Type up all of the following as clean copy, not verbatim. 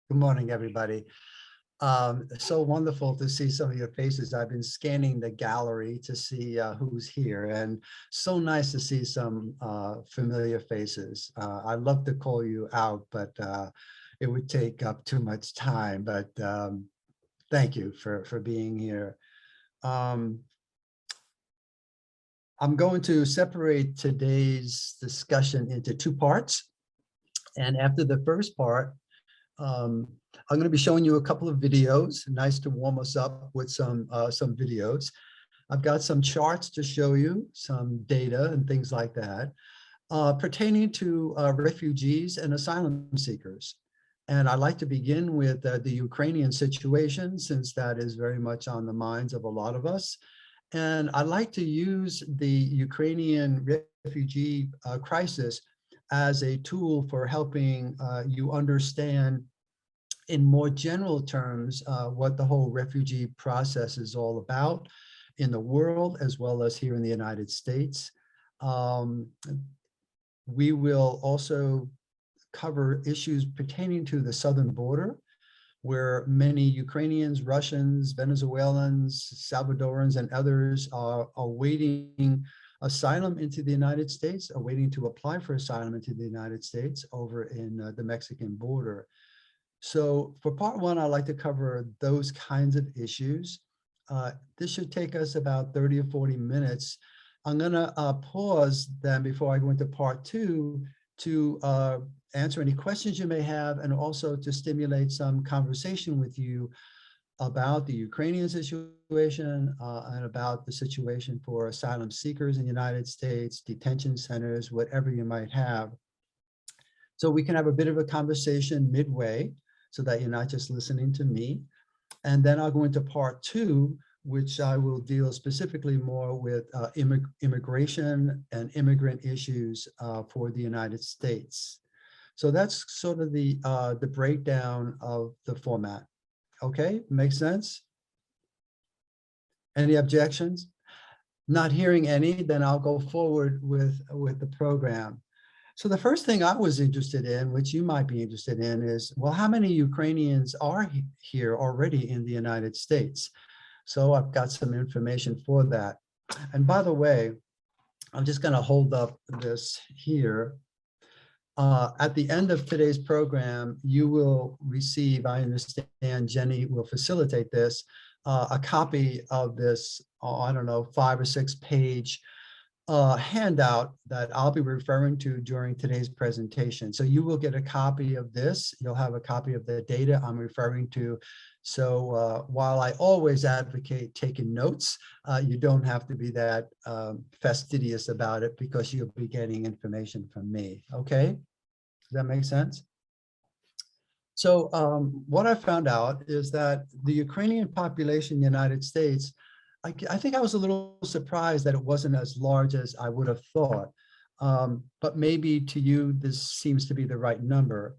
Good morning, everybody. So wonderful to see some of your faces. I've been scanning the gallery to see who's here, and so nice to see some familiar faces. I'd love to call you out, but it would take up too much time. But thank you for being here. I'm going to separate today's discussion into two parts. And after the first part, I'm going to be showing you a couple of videos. Nice to warm us up with some videos. I've got some charts to show you, some data and things like that, pertaining to refugees and asylum seekers. And I'd like to begin with the Ukrainian situation, since that is very much on the minds of a lot of us. And I'd like to use the Ukrainian refugee crisis as a tool for helping you understand in more general terms what the whole refugee process is all about in the world, as well as here in the United States. We will also cover issues pertaining to the southern border, where many Ukrainians, Russians, Venezuelans, Salvadorans, and others are awaiting asylum into the United States, are waiting to apply for asylum into the United States over in the Mexican border. So for part one, I'd like to cover those kinds of issues. This should take us about 30 or 40 minutes. I'm gonna pause then before I go into part two to answer any questions you may have, and also to stimulate some conversation with you about the Ukrainian situation and about the situation for asylum seekers in the United States, detention centers, whatever you might have. So we can have a bit of a conversation midway so that you're not just listening to me. And then I'll go into part two, which I will deal specifically more with immigration and immigrant issues for the United States. So that's sort of the breakdown of the format. Okay, makes sense? Any objections? Not hearing any, then I'll go forward with the program. So the first thing I was interested in, which you might be interested in, is, well, how many Ukrainians are here already in the United States? So I've got some information for that. And by the way, I'm just going to hold up this here. At the end of today's program, you will receive, I understand Jenny will facilitate this, a copy of this, I don't know, 5 or 6 page handout that I'll be referring to during today's presentation. So you will get a copy of this. You'll have a copy of the data I'm referring to. So while I always advocate taking notes, you don't have to be that fastidious about it, because you'll be getting information from me. Okay, does that make sense? So what I found out is that the Ukrainian population in the United States, I think I was a little surprised that it wasn't as large as I would have thought. But maybe to you, this seems to be the right number.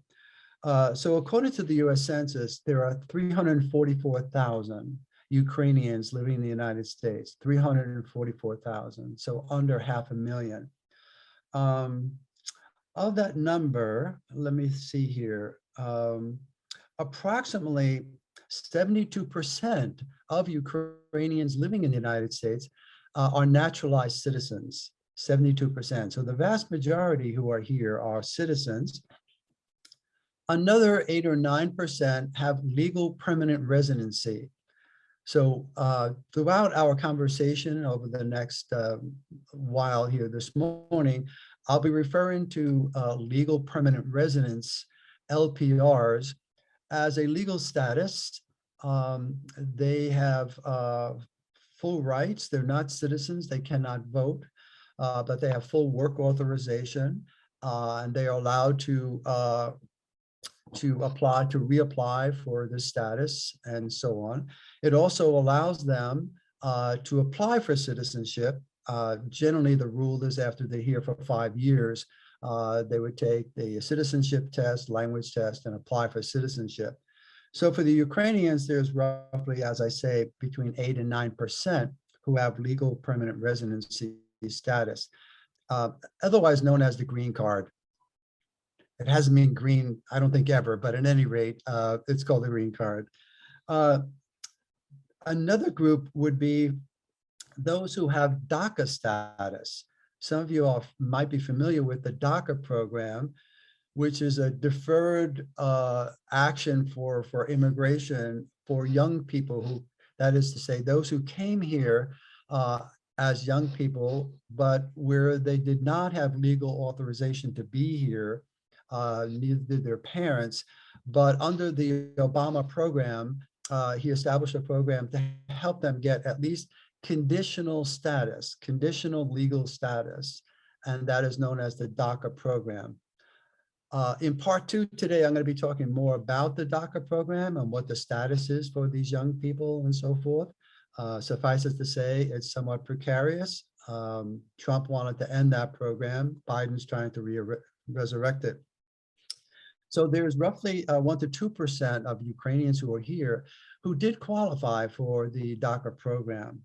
So according to the US Census, there are 344,000 Ukrainians living in the United States, 344,000, so under 500,000. Of that number, let me see here, approximately 72% of Ukrainians living in the United States are naturalized citizens, 72%. So the vast majority who are here are citizens. Another 8 or 9% have legal permanent residency. So throughout our conversation over the next while here this morning, I'll be referring to legal permanent residence, LPRs, as a legal status. They have full rights. They're not citizens. They cannot vote, but they have full work authorization, and they are allowed to reapply for this status and so on. It also allows them to apply for citizenship. Generally, the rule is after they're here for 5 years, they would take the citizenship test, language test, and apply for citizenship. So for the Ukrainians, there's roughly, as I say, between 8 and 9% who have legal permanent residency status, otherwise known as the green card. It hasn't been green, I don't think ever, but at any rate, it's called the green card. Another group would be those who have DACA status. Some of you all might be familiar with the DACA program, which is a deferred action for immigration for young people who, that is to say, those who came here as young people, but where they did not have legal authorization to be here, neither did their parents. But under the Obama program, he established a program to help them get at least conditional status, conditional legal status, and that is known as the DACA program. In part two today, I'm going to be talking more about the DACA program and what the status is for these young people and so forth. Suffice it to say, it's somewhat precarious. Trump wanted to end that program. Biden's trying to resurrect it. So there's roughly 1 to 2% of Ukrainians who are here who did qualify for the DACA program.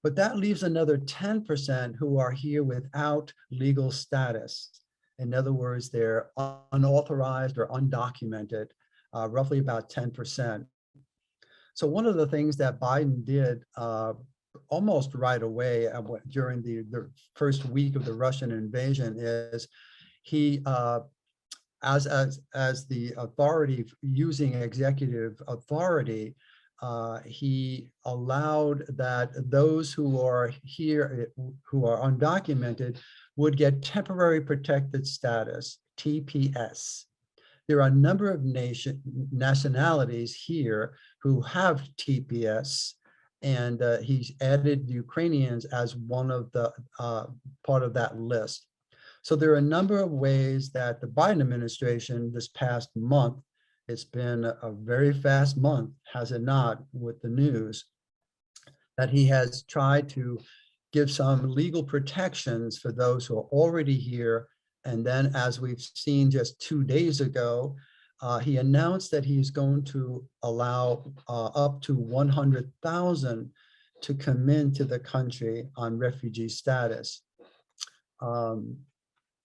But that leaves another 10% who are here without legal status. In other words, they're unauthorized or undocumented, roughly about 10%. So one of the things that Biden did almost right away during the first week of the Russian invasion is he, as the authority, using executive authority, he allowed that those who are here, who are undocumented, would get temporary protected status, TPS. There are a number of nationalities here who have TPS, and he's added the Ukrainians as one of the part of that list. So there are a number of ways that the Biden administration this past month, it's been a very fast month, has it not, with the news, that he has tried to give some legal protections for those who are already here. And then, as we've seen just 2 days ago, he announced that he's going to allow up to 100,000 to come into the country on refugee status.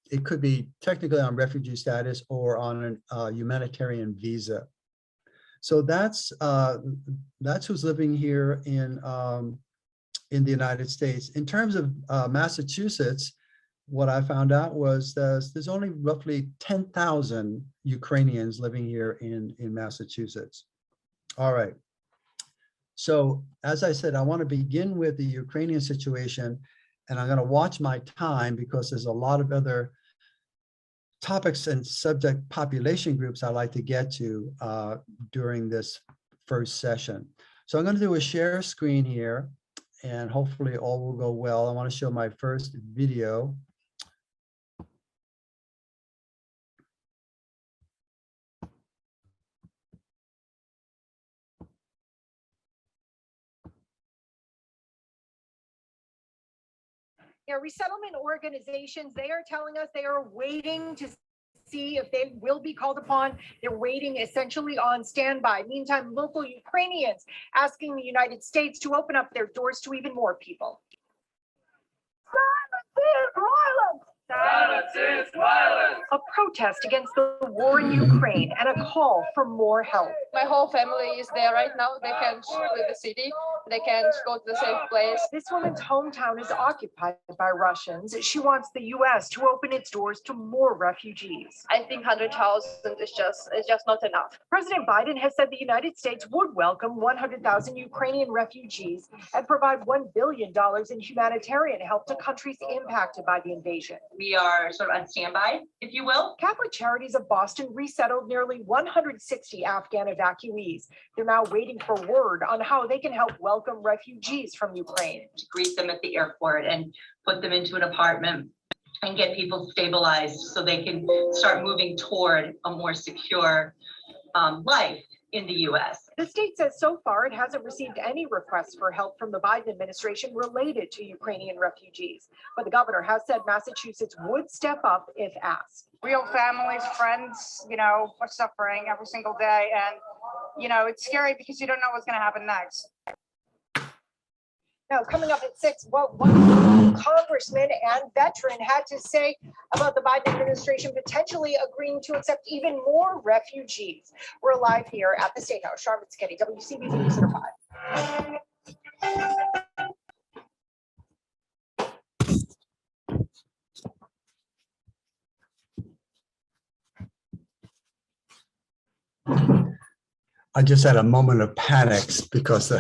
It could be technically on refugee status or on a humanitarian visa. So that's who's living here in the United States. In terms of Massachusetts, what I found out was there's only roughly 10,000 Ukrainians living here in Massachusetts. All right. So as I said, I want to begin with the Ukrainian situation, and I'm going to watch my time because there's a lot of other topics and subject population groups I'd like to get to during this first session. So I'm going to do a share screen here, and hopefully all will go well. I want to show my first video. Yeah, resettlement organizations, they are telling us they are waiting to see if they will be called upon. They're waiting essentially on standby. Meantime, local Ukrainians asking the United States to open up their doors to even more people. Silence is violence. A protest against the war in Ukraine and a call for more help. My whole family is there right now. They can't leave the city. They can't go to the safe place. This woman's hometown is occupied by Russians. She wants the U.S. to open its doors to more refugees. I think 100,000 is just not enough. President Biden has said the United States would welcome 100,000 Ukrainian refugees and provide $1 billion in humanitarian help to countries impacted by the invasion. We are sort of on standby, if you will. Catholic Charities of Boston resettled nearly 160 Afghan evacuees. They're now waiting for word on how they can help welcome refugees from Ukraine. To greet them at the airport and put them into an apartment and get people stabilized so they can start moving toward a more secure life in the U.S. The state says so far it hasn't received any requests for help from the Biden administration related to Ukrainian refugees. But the governor has said Massachusetts would step up if asked. Real families, friends, are suffering every single day. And, it's scary because you don't know what's going to happen next. Now, coming up at 6, what one congressman and veteran had to say about the Biden administration potentially agreeing to accept even more refugees. We're live here at the State House. Charlotte Sketty, WCBT News Center 5. I just had a moment of panic because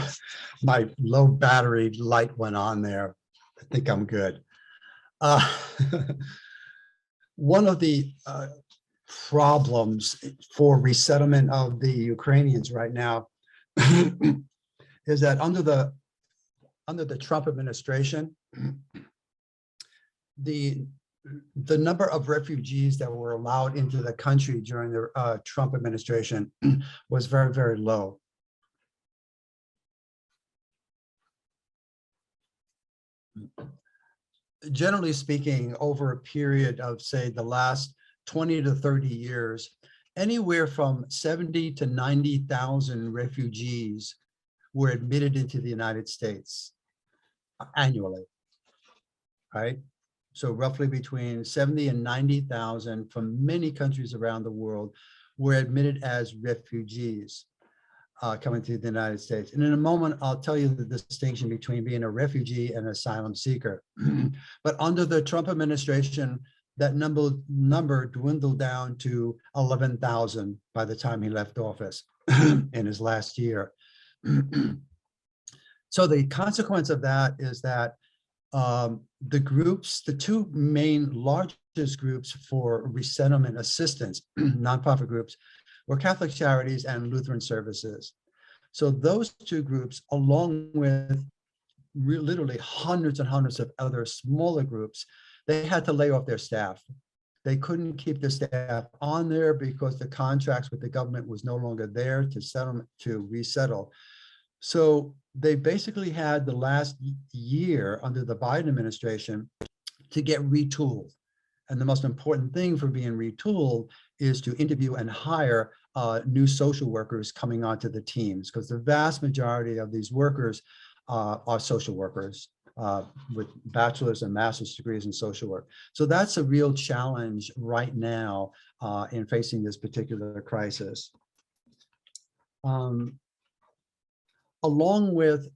my low battery light went on there. I think I'm good. One of the problems for resettlement of the Ukrainians right now is that under the Trump administration, the number of refugees that were allowed into the country during the Trump administration was very, very low. Generally speaking, over a period of, say, the last 20 to 30 years, anywhere from 70 to 90,000 refugees were admitted into the United States annually, right? So roughly between 70 and 90,000 from many countries around the world were admitted as refugees coming to the United States. And in a moment, I'll tell you the distinction between being a refugee and asylum seeker. But under the Trump administration, that number dwindled down to 11,000 by the time he left office in his last year. So the consequence of that is that the two main largest groups for resettlement assistance, nonprofit groups, were Catholic Charities and Lutheran Services. So those two groups, along with literally hundreds and hundreds of other smaller groups, they had to lay off their staff. They couldn't keep the staff on there because the contracts with the government was no longer there to resettle. So they basically had the last year under the Biden administration to get retooled. And the most important thing for being retooled is to interview and hire new social workers coming onto the teams, because the vast majority of these workers are social workers with bachelor's and master's degrees in social work. So that's a real challenge right now in facing this particular crisis. Along with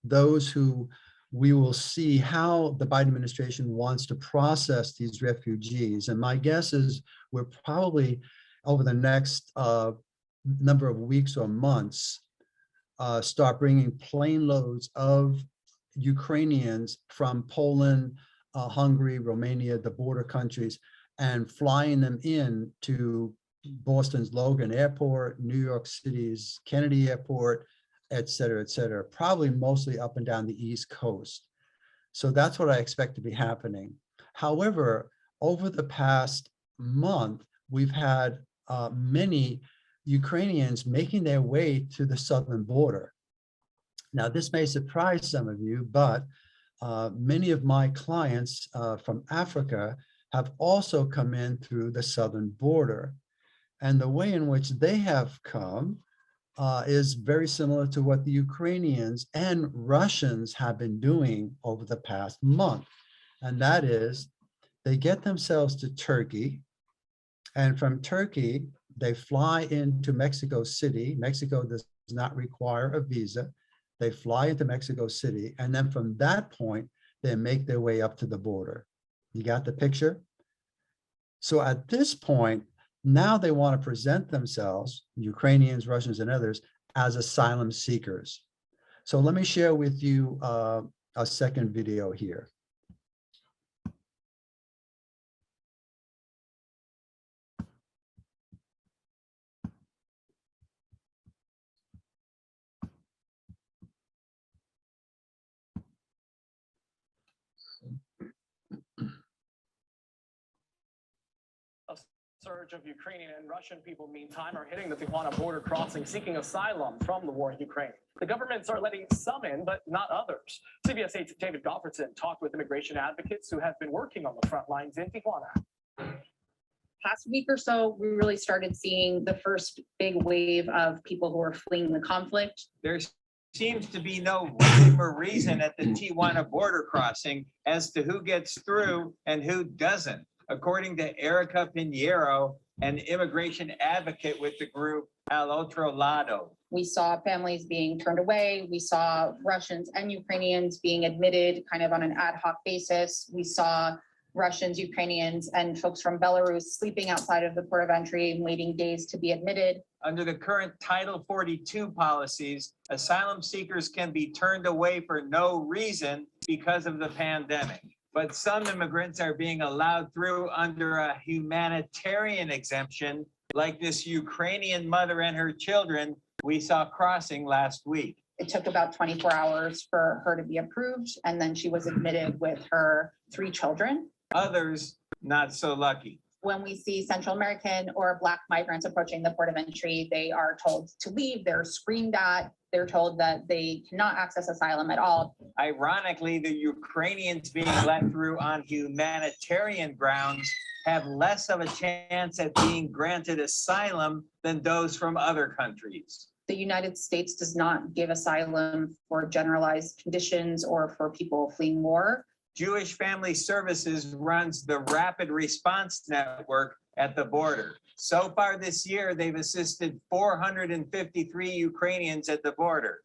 those who we will see how the Biden administration wants to process these refugees. And my guess is we're probably over the next number of weeks or months, start bringing plane loads of Ukrainians from Poland, Hungary, Romania, the border countries, and flying them in to Boston's Logan Airport, New York City's Kennedy Airport, et cetera, probably mostly up and down the East Coast. So that's what I expect to be happening. However, over the past month, we've had many Ukrainians making their way to the southern border. Now, this may surprise some of you, but many of my clients from Africa have also come in through the southern border. And the way in which they have come is very similar to what the Ukrainians and Russians have been doing over the past month. And that is, they get themselves to Turkey, and from Turkey, they fly into Mexico City. Mexico does not require a visa. They fly into Mexico City, and then from that point, they make their way up to the border. You got the picture? So at this point, now they want to present themselves, Ukrainians, Russians, and others, as asylum seekers. So let me share with you a second video here. Surge of Ukrainian and Russian people, meantime, are hitting the Tijuana border crossing, seeking asylum from the war in Ukraine. The governments are letting some in, but not others. CBS 8's David Goffredson talked with immigration advocates who have been working on the front lines in Tijuana. Past week or so, we really started seeing the first big wave of people who are fleeing the conflict. There's seems to be no rhyme or reason at the Tijuana border crossing as to who gets through and who doesn't, according to Erica Pinheiro, an immigration advocate with the group Al Otro Lado. We saw families being turned away. We saw Russians and Ukrainians being admitted kind of on an ad hoc basis. We saw Russians, Ukrainians, and folks from Belarus sleeping outside of the port of entry and waiting days to be admitted. Under the current Title 42 policies, asylum seekers can be turned away for no reason because of the pandemic. But some immigrants are being allowed through under a humanitarian exemption, like this Ukrainian mother and her children we saw crossing last week. It took about 24 hours for her to be approved, and then she was admitted with her 3 children. Others, not so lucky. When we see Central American or Black migrants approaching the port of entry, they are told to leave, they're screamed at, they're told that they cannot access asylum at all. Ironically, the Ukrainians being let through on humanitarian grounds have less of a chance at being granted asylum than those from other countries. The United States does not give asylum for generalized conditions or for people fleeing war. Jewish Family Services runs the Rapid Response Network at the border. So far this year, they've assisted 453 Ukrainians at the border.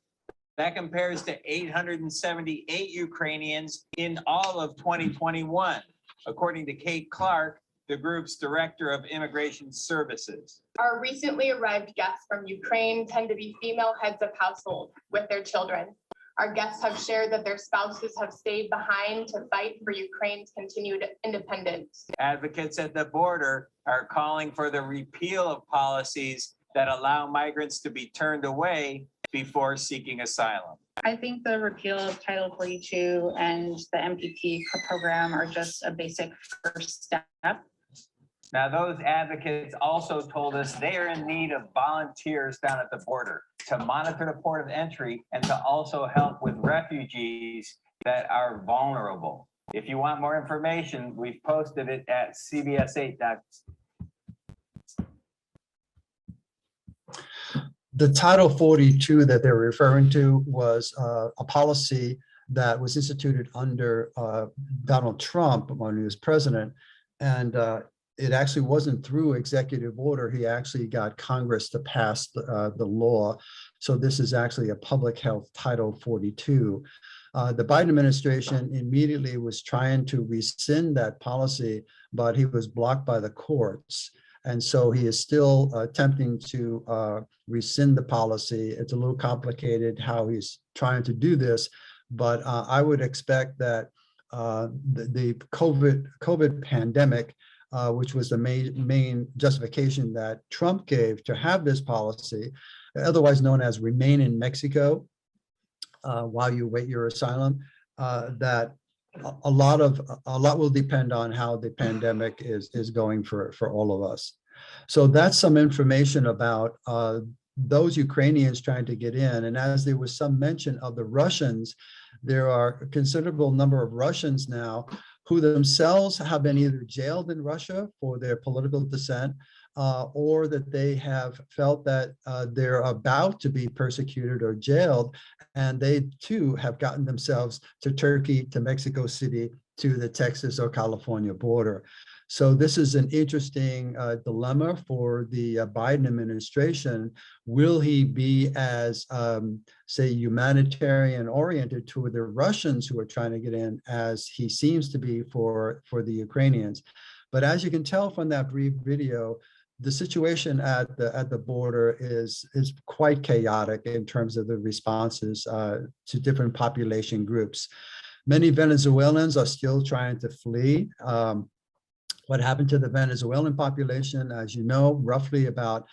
That compares to 878 Ukrainians in all of 2021, according to Kate Clark, the group's director of immigration services. Our recently arrived guests from Ukraine tend to be female heads of household with their children. Our guests have shared that their spouses have stayed behind to fight for Ukraine's continued independence. Advocates at the border are calling for the repeal of policies that allow migrants to be turned away before seeking asylum. I think the repeal of Title 42 and the MPP program are just a basic first step. Now, those advocates also told us they are in need of volunteers down at the border to monitor the port of entry and to also help with refugees that are vulnerable. If you want more information, we've posted it at cbs8. The Title 42 that they're referring to was a policy that was instituted under Donald Trump when he was president. And it actually wasn't through executive order. He actually got Congress to pass the law. So this is actually a public health Title 42. The Biden administration immediately was trying to rescind that policy, but he was blocked by the courts. And so he is still attempting to rescind the policy. It's a little complicated how he's trying to do this, but I would expect that the COVID pandemic, which was the main justification that Trump gave to have this policy, otherwise known as remain in Mexico while you wait your asylum, that a lot will depend on how the pandemic is going for all of us. So that's some information about those Ukrainians trying to get in. And as there was some mention of the Russians, there are a considerable number of Russians now who themselves have been either jailed in Russia for their political dissent, or that they have felt that they're about to be persecuted or jailed, and they too have gotten themselves to Turkey, to Mexico City, to the Texas or California border. So this is an interesting dilemma for the Biden administration. Will he be as, say, humanitarian oriented toward the Russians who are trying to get in as he seems to be for the Ukrainians? But as you can tell from that brief video, the situation at the border is quite chaotic in terms of the responses to different population groups. Many Venezuelans are still trying to flee. What happened to the Venezuelan population, as you know, roughly about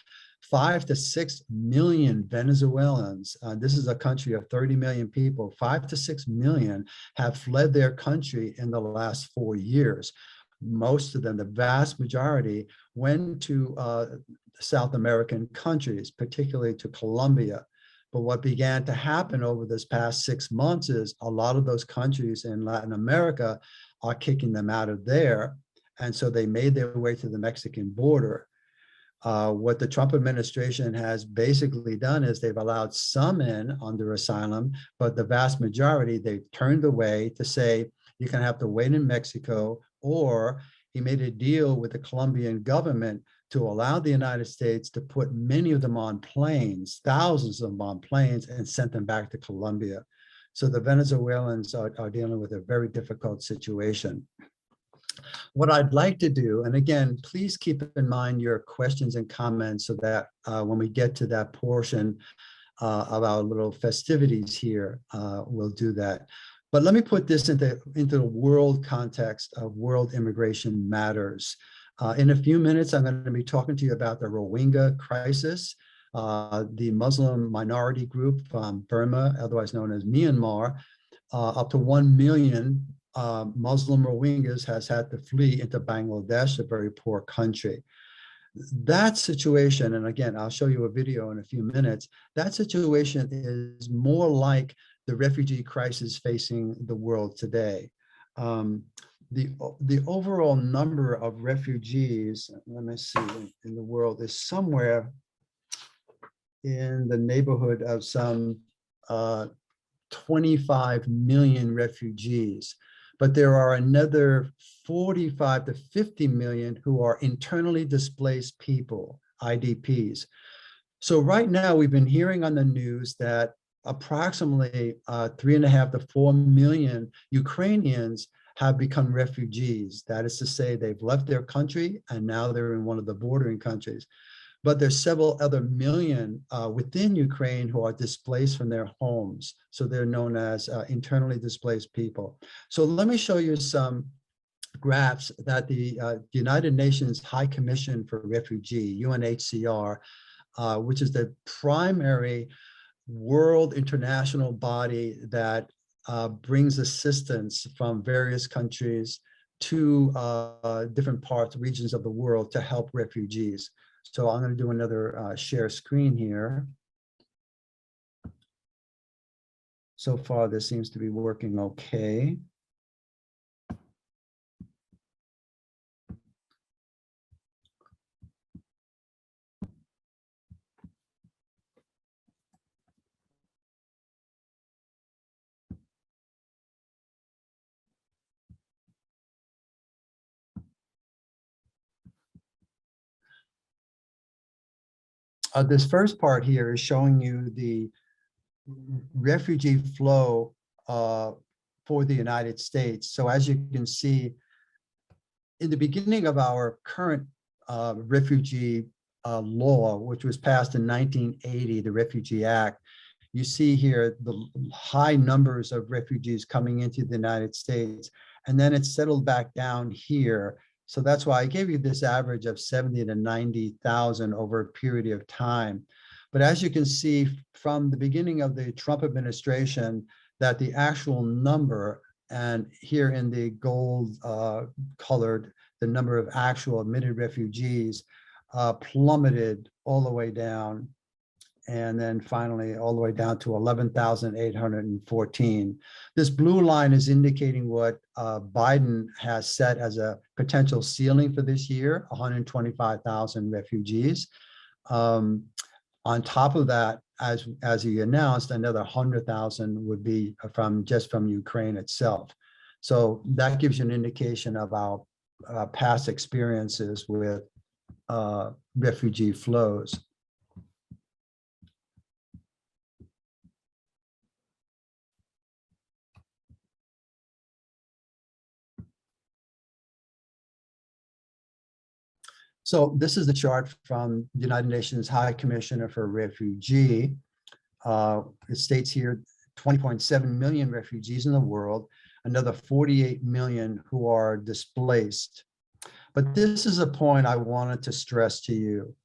5 to 6 million Venezuelans. This is a country of 30 million people. 5 to 6 million have fled their country in the last 4 years. Most of them, the vast majority, went to South American countries, particularly to Colombia. But what began to happen over this past 6 months is a lot of those countries in Latin America are kicking them out of there. And so they made their way to the Mexican border. What the Trump administration has basically done is they've allowed some in under asylum, but the vast majority they've turned away to say you can have to wait in Mexico, or he made a deal with the Colombian government to allow the United States to put many of them on planes, thousands of them on planes, and sent them back to Colombia. So the Venezuelans are dealing with a very difficult situation. What I'd like to do, and again, please keep in mind your questions and comments so that when we get to that portion of our little festivities here, we'll do that. But let me put this into the world context of World Immigration Matters. In a few minutes, I'm going to be talking to you about the Rohingya crisis, the Muslim minority group from Burma, otherwise known as Myanmar. Up to 1 million Muslim Rohingyas has had to flee into Bangladesh, a very poor country. That situation, and again, I'll show you a video in a few minutes, that situation is more like the refugee crisis facing the world today. The overall number of refugees, let me see, in the world is somewhere in the neighborhood of some 25 million refugees. But there are another 45 to 50 million who are internally displaced people, IDPs. So right now we've been hearing on the news that approximately 3.5 to 4 million Ukrainians have become refugees. That is to say, they've left their country and now they're in one of the bordering countries. But there's several other million within Ukraine who are displaced from their homes. So they're known as internally displaced people. So let me show you some graphs that the United Nations High Commission for Refugee, UNHCR, which is the primary world international body that brings assistance from various countries to different regions of the world to help refugees. So I'm going to do another share screen here. So far, this seems to be working okay. This first part here is showing you the refugee flow for the United States. So as you can see, in the beginning of our current refugee law, which was passed in 1980, the Refugee Act, you see here the high numbers of refugees coming into the United States, and then it settled back down here. So that's why I gave you this average of 70 to 90,000 over a period of time. But as you can see from the beginning of the Trump administration, that the actual number, and here in the gold colored, the number of actual admitted refugees plummeted all the way down. And then finally, all the way down to 11,814. This blue line is indicating what Biden has set as a potential ceiling for this year, 125,000 refugees. On top of that, as he announced, another 100,000 would be just from Ukraine itself. So that gives you an indication of our past experiences with refugee flows. So this is the chart from the United Nations High Commissioner for Refugee. It states here 20.7 million refugees in the world, another 48 million who are displaced. But this is a point I wanted to stress to you.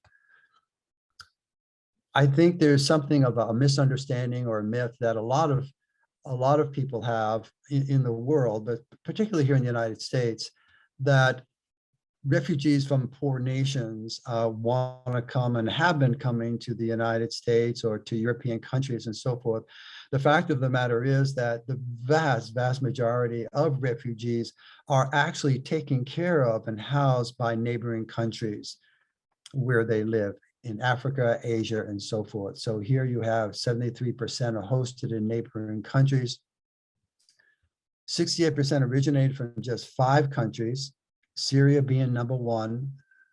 I think there's something of a misunderstanding or a myth that a lot of people have in the world, but particularly here in the United States, that refugees from poor nations want to come and have been coming to the United States or to European countries and so forth. The fact of the matter is that the vast majority of refugees are actually taken care of and housed by neighboring countries. where they live in Africa, Asia, and so forth. So here you have 73% are hosted in neighboring countries. 68% originated from just 5 countries, Syria being number 1,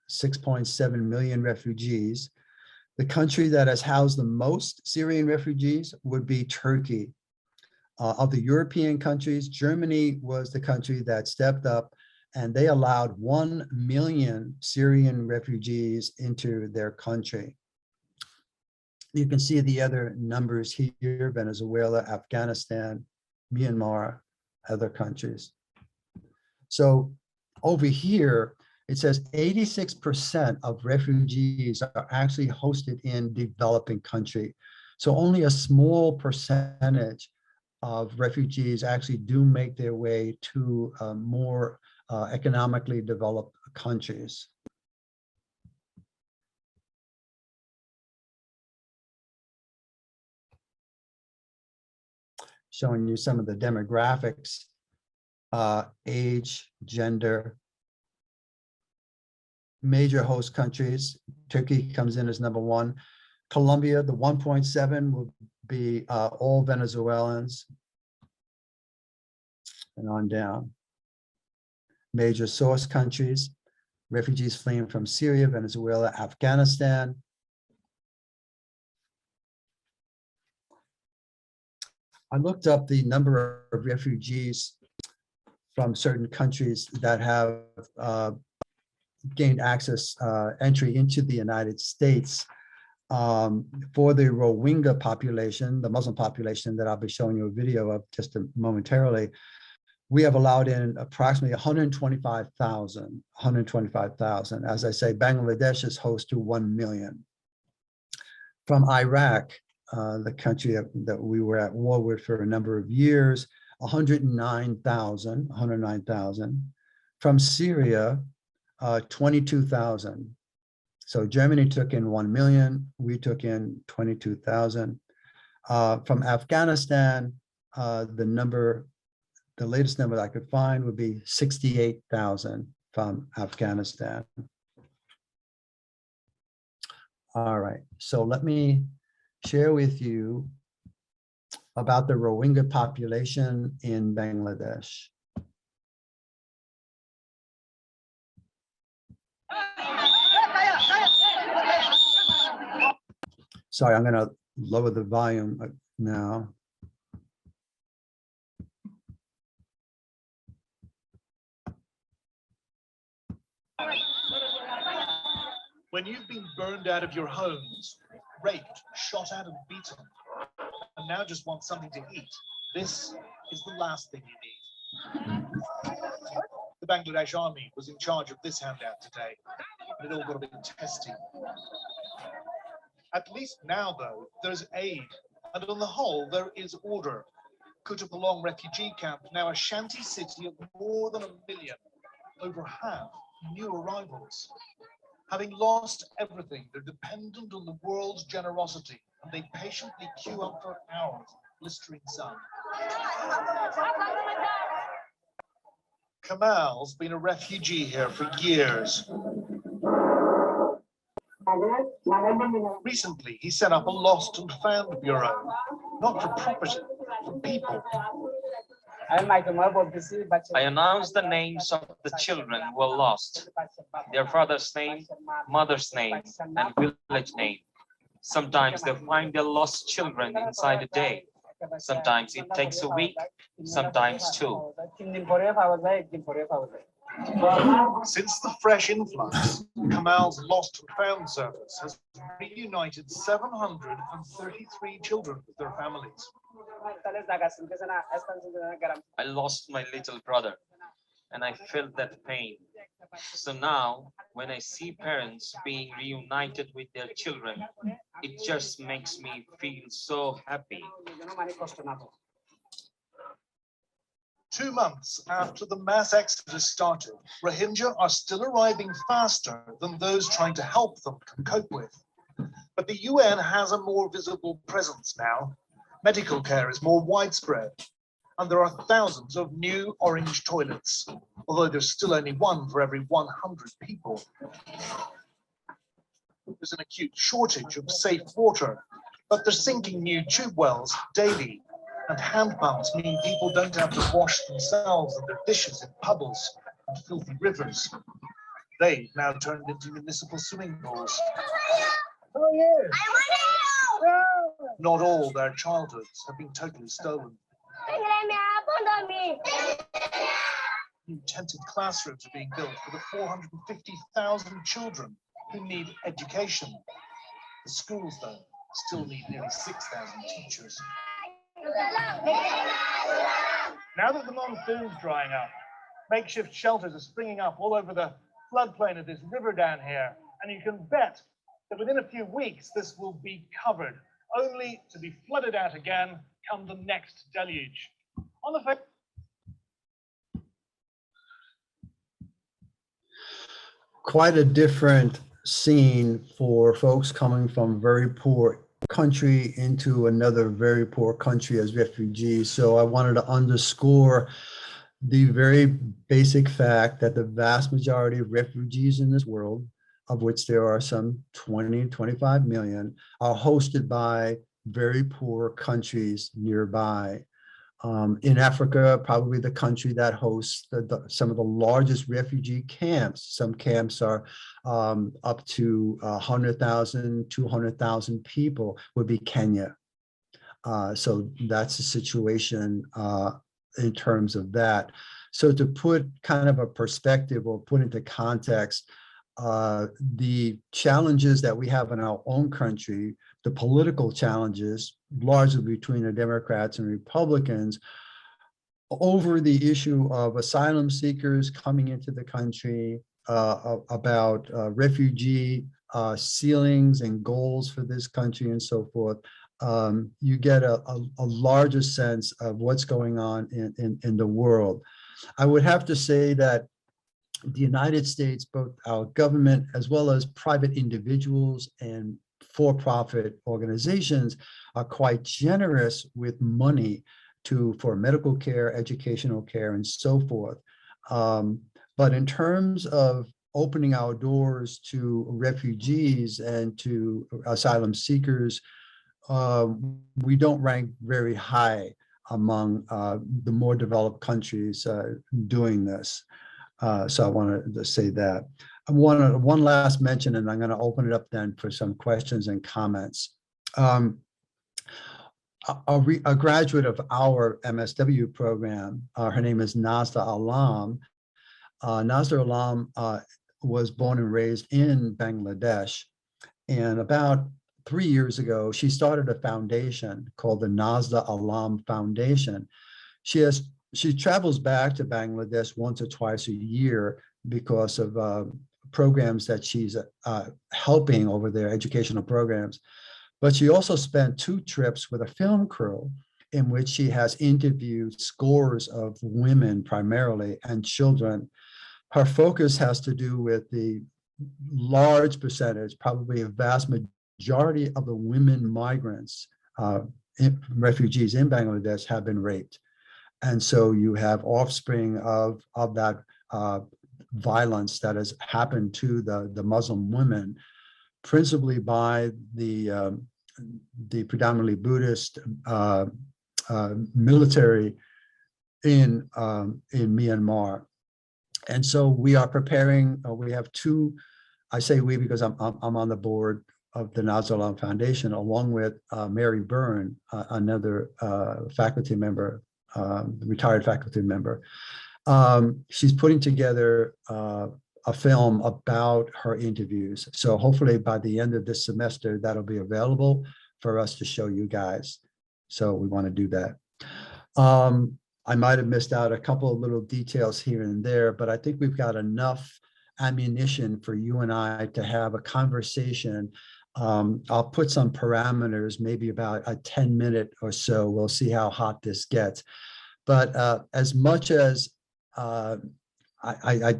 6.7 million refugees. The country that has housed the most Syrian refugees would be Turkey. Of the European countries, Germany was the country that stepped up, and they allowed 1 million Syrian refugees into their country. You can see the other numbers here: Venezuela, Afghanistan, Myanmar, other countries. So over here, it says 86% of refugees are actually hosted in developing country. So only a small percentage of refugees actually do make their way to more economically developed countries. Showing you some of the demographics, age, gender, major host countries. Turkey comes in as number 1. Colombia, the 1.7 will be all Venezuelans, and on down. Major source countries, refugees fleeing from Syria, Venezuela, Afghanistan. I looked up the number of refugees from certain countries that have gained access, entry into the United States. For the Rohingya population, the Muslim population that I'll be showing you a video of just momentarily, we have allowed in approximately 125,000. As I say, Bangladesh is host to 1 million. From Iraq, the country that we were at war with for a number of years, 109,000. From Syria, 22,000. So Germany took in 1 million, we took in 22,000. From Afghanistan, the latest number I could find would be 68,000 from Afghanistan. All right, so let me share with you about the Rohingya population in Bangladesh. Sorry, I'm going to lower the volume now. When you've been burned out of your homes, raped, shot at and beaten, and now just want something to eat, this is the last thing you need. The Bangladesh army was in charge of this handout today, and it all got a bit testy. At least now, though, there's aid, and on the whole, there is order. Kutupalong refugee camp, now a shanty city of more than 1 million, over half new arrivals. Having lost everything, they're dependent on the world's generosity, and they patiently queue up for hours, blistering sun. Kamal's been a refugee here for years. Recently, he set up a lost and found bureau, not for property, for people. I announced the names of the children who were lost, their father's name, mother's name, and village name. Sometimes they find their lost children inside a day. Sometimes it takes a week, sometimes 2. Since the fresh influx, Kamal's lost and found service has reunited 733 children with their families. I lost my little brother, and I felt that pain. So now, when I see parents being reunited with their children, it just makes me feel so happy. 2 months after the mass exodus started, Rohingya are still arriving faster than those trying to help them can cope with. But the UN has a more visible presence now. Medical care is more widespread, and there are thousands of new orange toilets, although there's still only one for every 100 people. There's an acute shortage of safe water, but they're sinking new tube wells daily, and hand pumps mean people don't have to wash themselves and their dishes in puddles and filthy rivers. They've now turned into municipal swimming pools. Oh, yes. Not all their childhoods have been totally stolen. New tented classrooms are being built for the 450,000 children who need education. The schools, though, still need nearly 6,000 teachers. Now that the monsoon's drying up, makeshift shelters are springing up all over the floodplain of this river down here, and you can bet that within a few weeks this will be covered, only to be flooded out again come the next deluge. On the Quite a different scene for folks coming from very poor country into another very poor country as refugees. So I wanted to underscore the very basic fact that the vast majority of refugees in this world, of which there are some 20, 25 million, are hosted by very poor countries nearby. In Africa, probably the country that hosts some of the largest refugee camps. Some camps are up to 100,000, 200,000 people would be Kenya. So that's the situation in terms of that. So to put kind of a perspective or put into context, the challenges that we have in our own country, the political challenges, largely between the Democrats and Republicans, over the issue of asylum seekers coming into the country, about refugee ceilings and goals for this country and so forth, you get a larger sense of what's going on in the world. I would have to say that the United States, both our government as well as private individuals and for-profit organizations, are quite generous with money for medical care, educational care, and so forth. But in terms of opening our doors to refugees and to asylum seekers, we don't rank very high among the more developed countries doing this. So I wanted to say that. I wanted one last mention, and I'm going to open it up then for some questions and comments. A graduate of our MSW program, her name is Nazda Alam. Nazda Alam was born and raised in Bangladesh. And about 3 years ago, she started a foundation called the Nazda Alam Foundation. She travels back to Bangladesh once or twice a year because of programs that she's helping over there, educational programs. But she also spent 2 trips with a film crew in which she has interviewed scores of women primarily and children. Her focus has to do with the large percentage, probably a vast majority of the women migrants, refugees in Bangladesh have been raped. And so you have offspring of that violence that has happened to the Muslim women, principally by the predominantly Buddhist military in Myanmar. And so we are preparing. We have 2. I say we because I'm on the board of the Nazda Alam Foundation, along with Mary Byrne, another faculty member, retired faculty member. She's putting together a film about her interviews. So hopefully by the end of this semester, that'll be available for us to show you guys. So we want to do that. I might have missed out a couple of little details here and there, but I think we've got enough ammunition for you and I to have a conversation. I'll put some parameters, maybe about a 10-minute or so. We'll see how hot this gets. But as much as I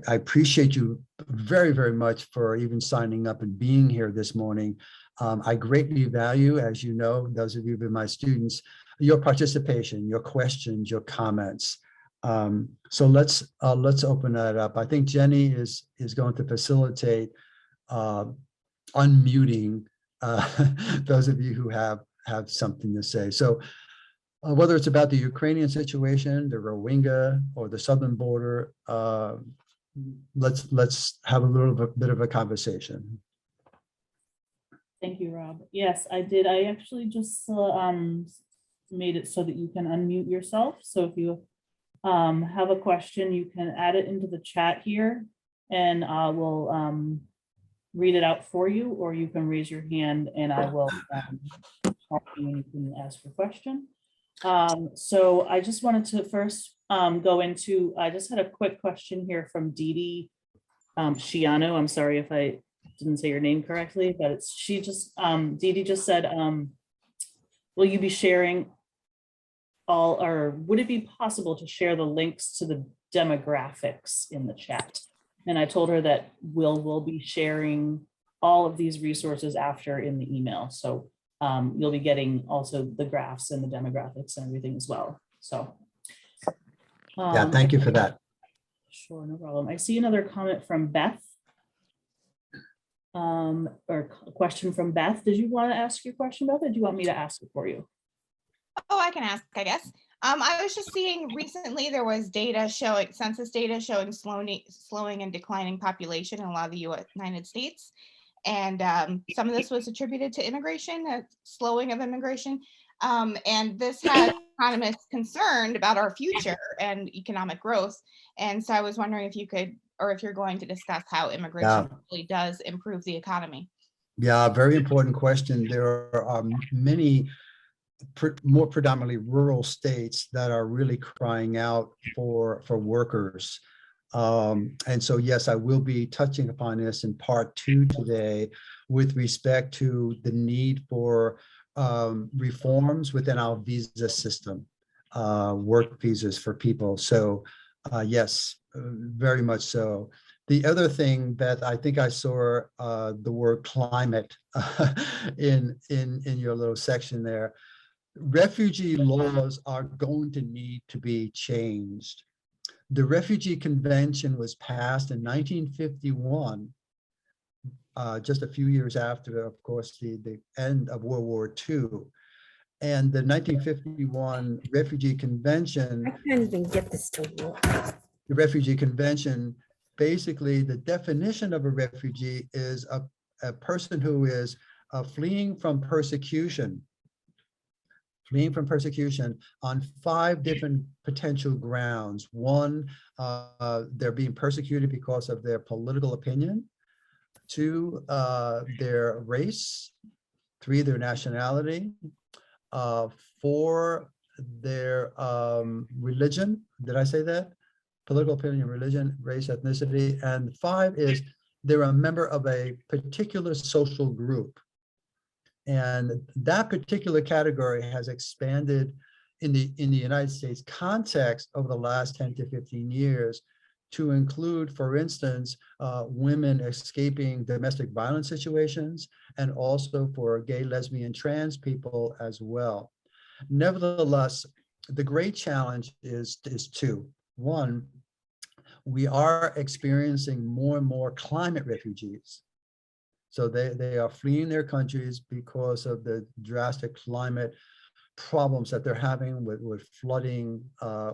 appreciate you very, very much for even signing up and being here this morning. I greatly value, as you know, those of you who've been my students, your participation, your questions, your comments. So let's open that up. I think Jenny is going to facilitate unmuting those of you who have something to say. So whether it's about the Ukrainian situation, the Rohingya, or the southern border, let's have a little bit of a conversation. Thank you, Rob. Yes, I did. I actually just made it so that you can unmute yourself. So if you have a question, you can add it into the chat here, and I will read it out for you, or you can raise your hand and I will help you and you can ask your question. So I just wanted to first go into, I just had a quick question here from Dee Dee Shiano. I'm sorry if I didn't say your name correctly, but it's, she just, Dee Dee just said, will you be sharing all, or would it be possible to share the links to the demographics in the chat? And I told her that we'll be sharing all of these resources after in the email. So you'll be getting also the graphs and the demographics and everything as well. So Yeah, thank you for that. Sure, no problem. I see another comment from Beth. Or a question from Beth. Did you want to ask your question, Beth, or do you want me to ask it for you? Oh, I can ask, I guess. I was just seeing recently there was data showing, census data showing slowing and declining population in a lot of the United States. And some of this was attributed to immigration, slowing of immigration. And this has economists concerned about our future and economic growth. And so I was wondering if you could, or if you're going to discuss how immigration really does improve the economy. Yeah, very important question. There are many more predominantly rural states that are really crying out for workers. And so, yes, I will be touching upon this in part 2 today with respect to the need for reforms within our visa system, work visas for people. So yes, very much so. The other thing that I think I saw the word climate in your little section there. Refugee laws are going to need to be changed. The Refugee Convention was passed in 1951, just a few years after, of course, the end of World War II. And the 1951 Refugee Convention, I can't even get this to work. The Refugee Convention, basically the definition of a refugee is a person who is fleeing from persecution on 5 different potential grounds. 1, they're being persecuted because of their political opinion. 2, their race. 3, their nationality. 4, their religion. Did I say that? Political opinion, religion, race, ethnicity. And 5 is they're a member of a particular social group. And that particular category has expanded in the United States context over the last 10 to 15 years to include, for instance, women escaping domestic violence situations, and also for gay, lesbian, trans people as well. Nevertheless, the great challenge is 2. 1, we are experiencing more and more climate refugees. So they are fleeing their countries because of the drastic climate problems that they're having with flooding,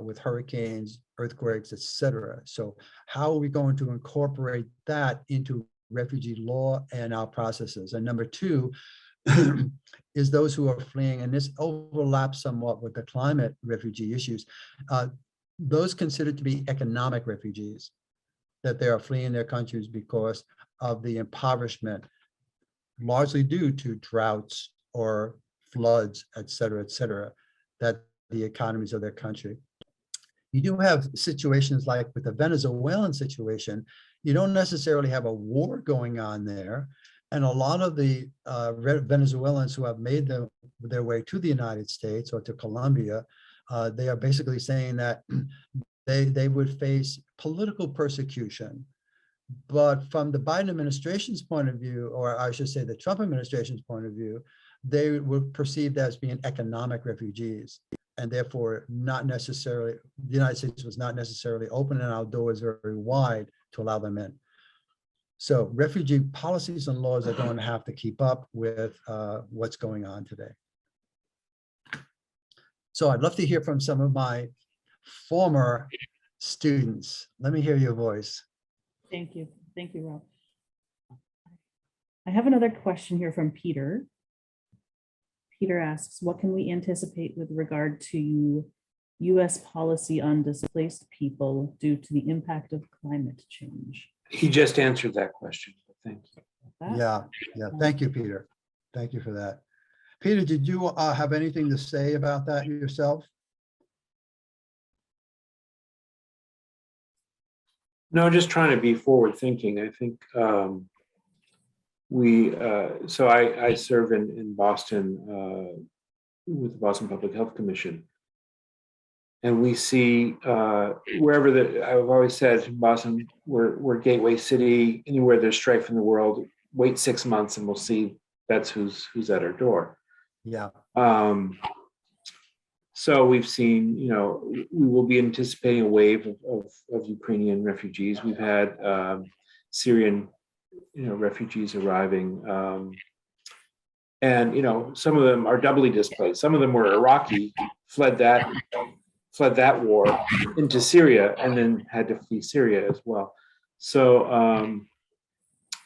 with hurricanes, earthquakes, etc. So how are we going to incorporate that into refugee law and our processes? And number 2 is those who are fleeing, and this overlaps somewhat with the climate refugee issues, those considered to be economic refugees, that they are fleeing their countries because of the impoverishment, largely due to droughts or floods, et cetera, that the economies of their country. You do have situations like with the Venezuelan situation, you don't necessarily have a war going on there. And a lot of the Venezuelans who have made their way to the United States or to Colombia, they are basically saying that they would face political persecution. But from the Biden administration's point of view, or I should say the Trump administration's point of view, they were perceived as being economic refugees, and therefore not necessarily, the United States was not necessarily opening our doors very wide to allow them in. So refugee policies and laws are going to have to keep up with what's going on today. So I'd love to hear from some of my former students. Let me hear your voice. Thank you, Rob. I have another question here from Peter. Peter asks, what can we anticipate with regard to US policy on displaced people due to the impact of climate change? He just answered that question. Thank you. Yeah, thank you, Peter. Thank you for that. Peter, did you have anything to say about that yourself? No, just trying to be forward thinking. I think so I serve in Boston with the Boston Public Health Commission. And we see wherever I've always said in Boston, we're gateway city. Anywhere there's strife in the world, wait 6 months and we'll see that's who's at our door. Yeah. So we've seen, we will be anticipating a wave of Ukrainian refugees. We've had Syrian, refugees arriving. And, some of them are doubly displaced. Some of them were Iraqi, fled that war into Syria and then had to flee Syria as well. So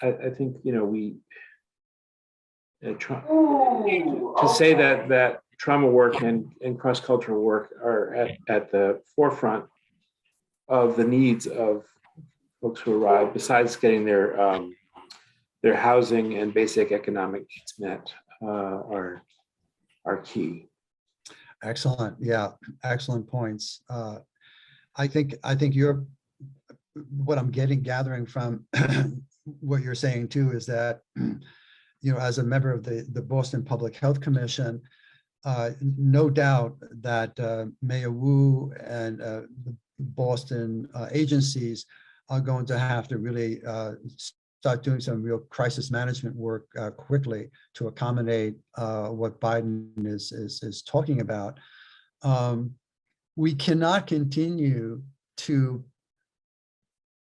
I think, to say that trauma work and cross-cultural work are at the forefront of the needs of folks who arrive, besides getting their housing and basic economic needs met, are key. Excellent. Yeah, excellent points. I think what I'm gathering from what you're saying too is that, as a member of the Boston Public Health Commission, no doubt that Mayor Wu and the Boston agencies are going to have to really start doing some real crisis management work quickly to accommodate what Biden is talking about. We cannot continue to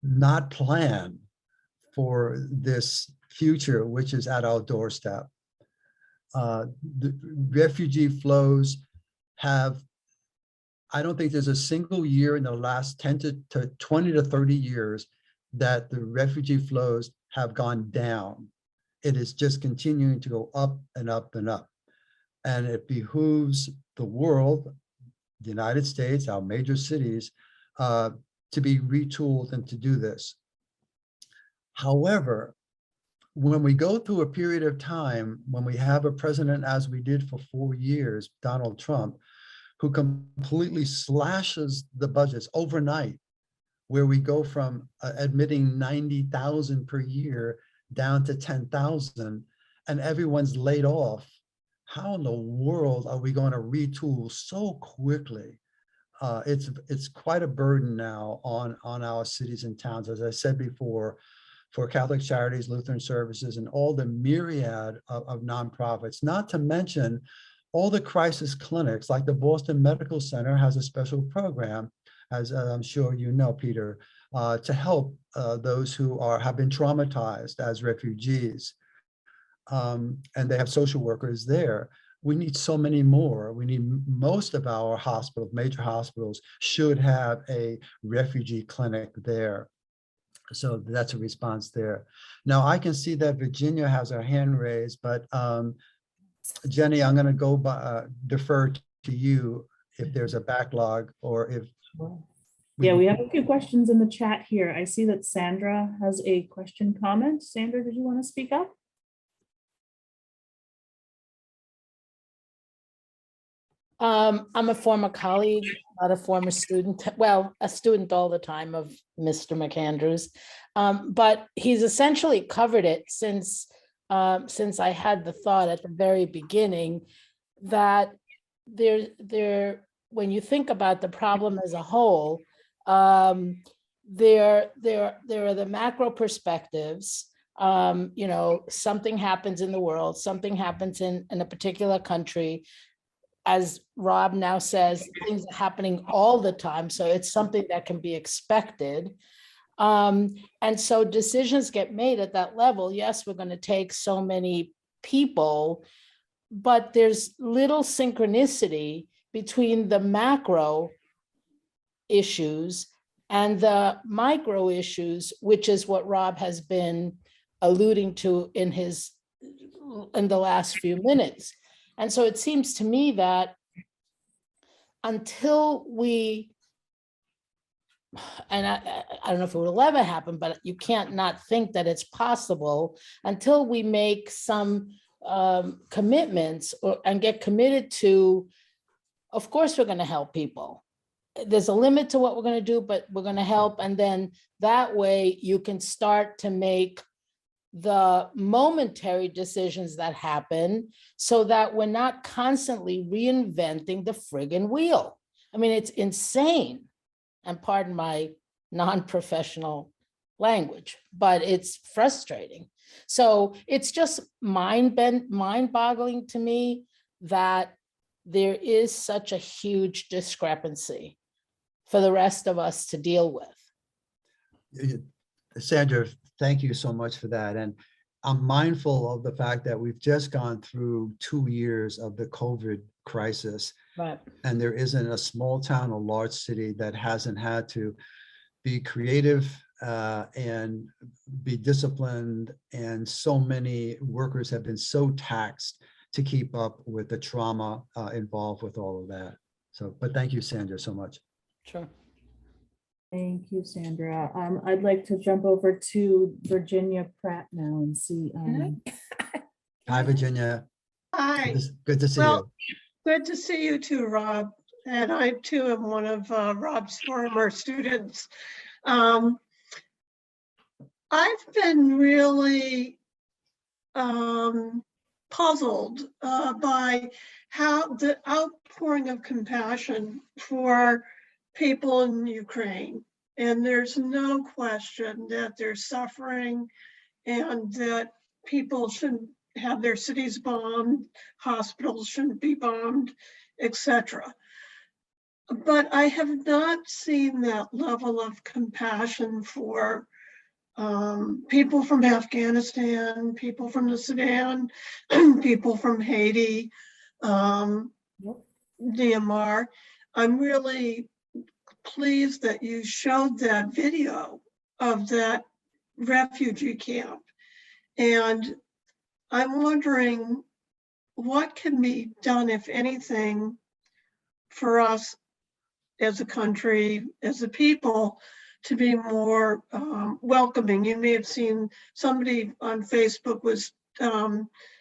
not plan for this future, which is at our doorstep. The refugee flows I don't think there's a single year in the last 10 to 20 to 30 years that the refugee flows have gone down. It is just continuing to go up and up and up. And it behooves the world, the United States, our major cities, to be retooled and to do this. However, when we go through a period of time, when we have a president, as we did for 4 years, Donald Trump, who completely slashes the budgets overnight, where we go from admitting 90,000 per year down to 10,000, and everyone's laid off, how in the world are we going to retool so quickly? It's quite a burden now on our cities and towns, as I said before, for Catholic Charities, Lutheran Services, and all the myriad of nonprofits, not to mention all the crisis clinics, like the Boston Medical Center has a special program, as I'm sure you know, Peter, to help those who have been traumatized as refugees. And they have social workers there. We need so many more. We need most of our hospitals, major hospitals, should have a refugee clinic there. So that's a response there. Now I can see that Virginia has her hand raised, but Jenny, I'm going to defer to you if there's a backlog or if. We have a few questions in the chat here. I see that Sandra has a comment. Sandra, did you want to speak up? I'm a former colleague, not a former student. Well, a student all the time of Mr. McAndrews, but he's essentially covered it since I had the thought at the very beginning that when you think about the problem as a whole, there are the macro perspectives. Something happens in the world, something happens in a particular country. As Rob now says, things are happening all the time, so it's something that can be expected. And so decisions get made at that level. Yes, we're going to take so many people, but there's little synchronicity between the macro issues and the micro issues, which is what Rob has been alluding to in the last few minutes. And so it seems to me that until we, and I don't know if it will ever happen, but you can't not think that it's possible until we make some commitments and get committed to, of course, we're going to help people. There's a limit to what we're going to do, but we're going to help. And then that way you can start to make the momentary decisions that happen so that we're not constantly reinventing the friggin' wheel. I mean, it's insane. And pardon my non-professional language, but it's frustrating. So it's just mind-boggling to me that there is such a huge discrepancy for the rest of us to deal with. Sandra, thank you so much for that. And I'm mindful of the fact that we've just gone through 2 years of the COVID crisis. Right. And there isn't a small town or large city that hasn't had to be creative and be disciplined. And so many workers have been so taxed to keep up with the trauma involved with all of that. So, but thank you, Sandra, so much. Sure. Thank you, Sandra. I'd like to jump over to Virginia Pratt now and see. Hi, Virginia. Hi. Good to see Well, you. good to see you too, Rob. And I too am one of Rob's former students. I've been really puzzled by how the outpouring of compassion for people in Ukraine. And there's no question that they're suffering and that people shouldn't have their cities bombed, hospitals shouldn't be bombed, etc. But I have not seen that level of compassion for people from Afghanistan, people from the Sudan, people from Haiti, Myanmar. I'm really pleased that you showed that video of that refugee camp. And I'm wondering what can be done, if anything, for us as a country, as a people, to be more welcoming. You may have seen somebody on Facebook was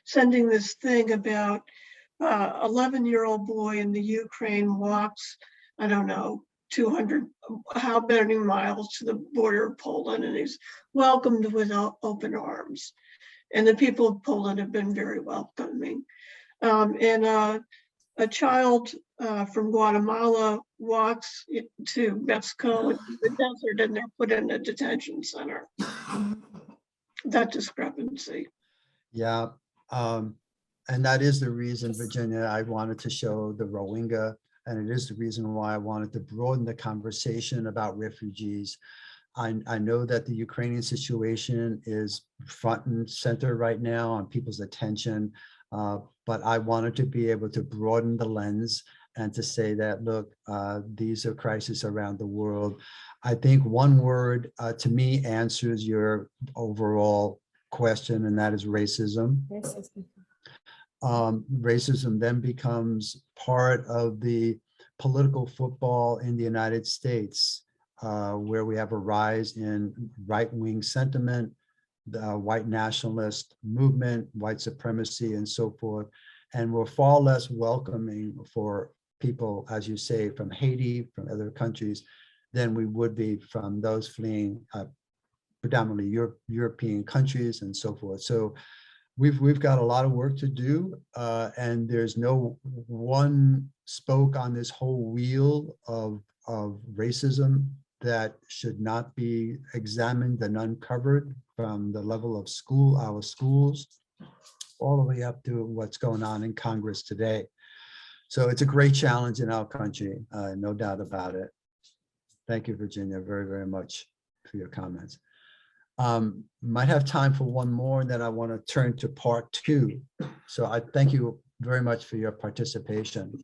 sending this thing about 11-year-old boy in the Ukraine walks, I don't know, 200, how many miles to the border of Poland, and he's welcomed with open arms. And the people of Poland have been very welcoming. And a child from Guatemala walks to Mexico in the desert and they're put in a detention center. That discrepancy. Yeah, and that is the reason, Virginia, I wanted to show the Rohingya, and it is the reason why I wanted to broaden the conversation about refugees. I know that the Ukrainian situation is front and center right now on people's attention, but I wanted to be able to broaden the lens and to say that, look, these are crises around the world. I think one word to me answers your overall question, and that is racism. Racism then becomes part of the political football in the United States, where we have a rise in right-wing sentiment, the white nationalist movement, white supremacy, and so forth. And we're far less welcoming for people, as you say, from Haiti, from other countries, than we would be from those fleeing predominantly European countries and so forth. So we've got a lot of work to do, and there's no one spoke on this whole wheel of racism that should not be examined and uncovered, from the level of our schools, all the way up to what's going on in Congress today. So it's a great challenge in our country, no doubt about it. Thank you, Virginia, very, very much. for your comments. Might have time for one more, and then I want to turn to part 2. So I thank you very much for your participation.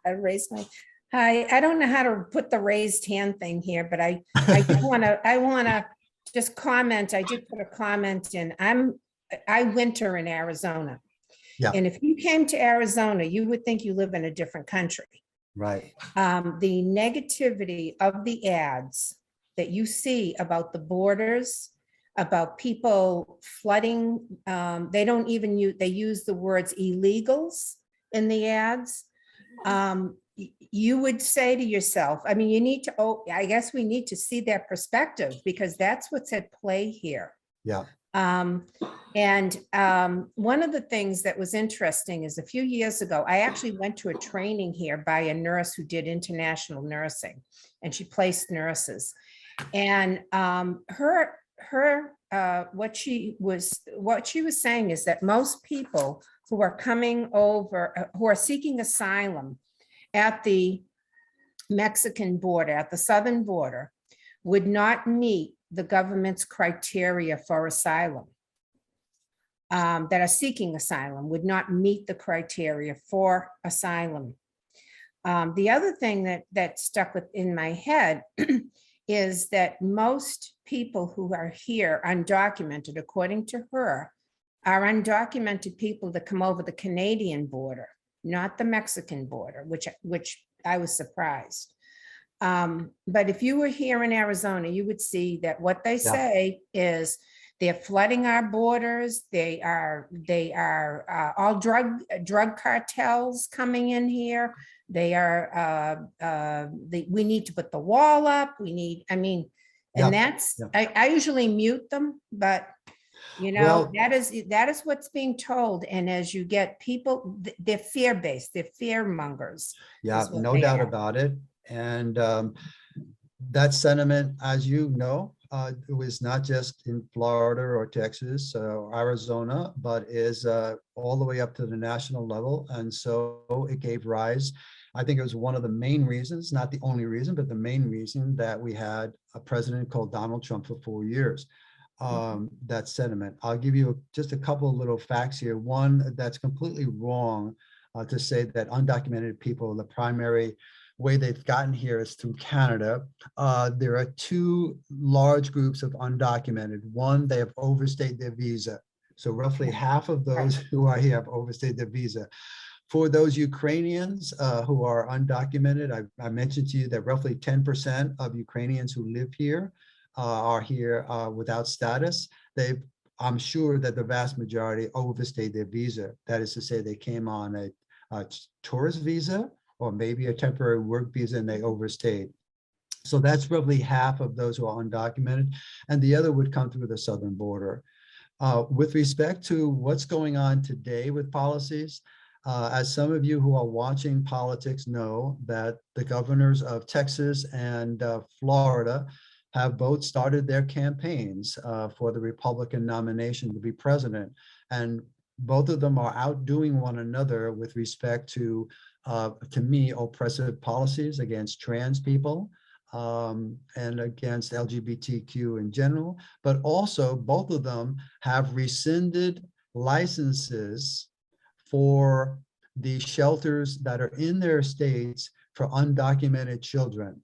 I raised my, hi, I don't know how to put the raised hand thing here, but I want to just comment. I did put a comment in. I winter in Arizona. Yeah. And if you came to Arizona, you would think you live in a different country. Right. The negativity of the ads that you see about the borders, about people flooding, they don't even use, they use the words illegals in the ads. You would say to yourself, I mean, you need to, oh, I guess we need to see that perspective, because that's what's at play here. Yeah. One of the things that was interesting is a few years ago, I actually went to a training here by a nurse who did international nursing, and she placed nurses. And what she was saying is that most people who are coming over, who are seeking asylum at the Mexican border, at the southern border, would not meet the government's criteria for asylum, that are seeking asylum would not meet the criteria for asylum. The other thing that stuck in my head is that most people who are here undocumented, according to her, are undocumented people that come over the Canadian border, not the Mexican border, which I was surprised. But if you were here in Arizona, you would see that what they say is they're flooding our borders. They are all drug cartels coming in here. They are, we need to put the wall up. We need, I mean, and that's, I usually mute them, but you know, that is what's being told. And as you get people, they're fear-based, they're fear mongers. Yeah, no doubt about it. And that sentiment, as you know, it was not just in Florida or Texas or Arizona, but is all the way up to the national level. And so it gave rise, I think it was one of the main reasons, not the only reason, but the main reason that we had a president called Donald Trump for 4 years. That sentiment. I'll give you just a couple of little facts here. One, that's completely wrong to say that undocumented people, the primary way they've gotten here is through Canada. There are 2 large groups of undocumented. One, they have overstayed their visa. So roughly half of those who are here have overstayed their visa. For those Ukrainians who are undocumented, I mentioned to you that roughly 10% of Ukrainians who live here are here without status. I'm sure that the vast majority overstayed their visa. That is to say, they came on a tourist visa or maybe a temporary work visa and they overstayed. So that's roughly half of those who are undocumented, and the other would come through the southern border. With respect to what's going on today with policies, as some of you who are watching politics know, that the governors of Texas and Florida have both started their campaigns for the Republican nomination to be president. And both of them are outdoing one another with respect to me, oppressive policies against trans people and against LGBTQ in general. But also both of them have rescinded licenses for the shelters that are in their states for undocumented children.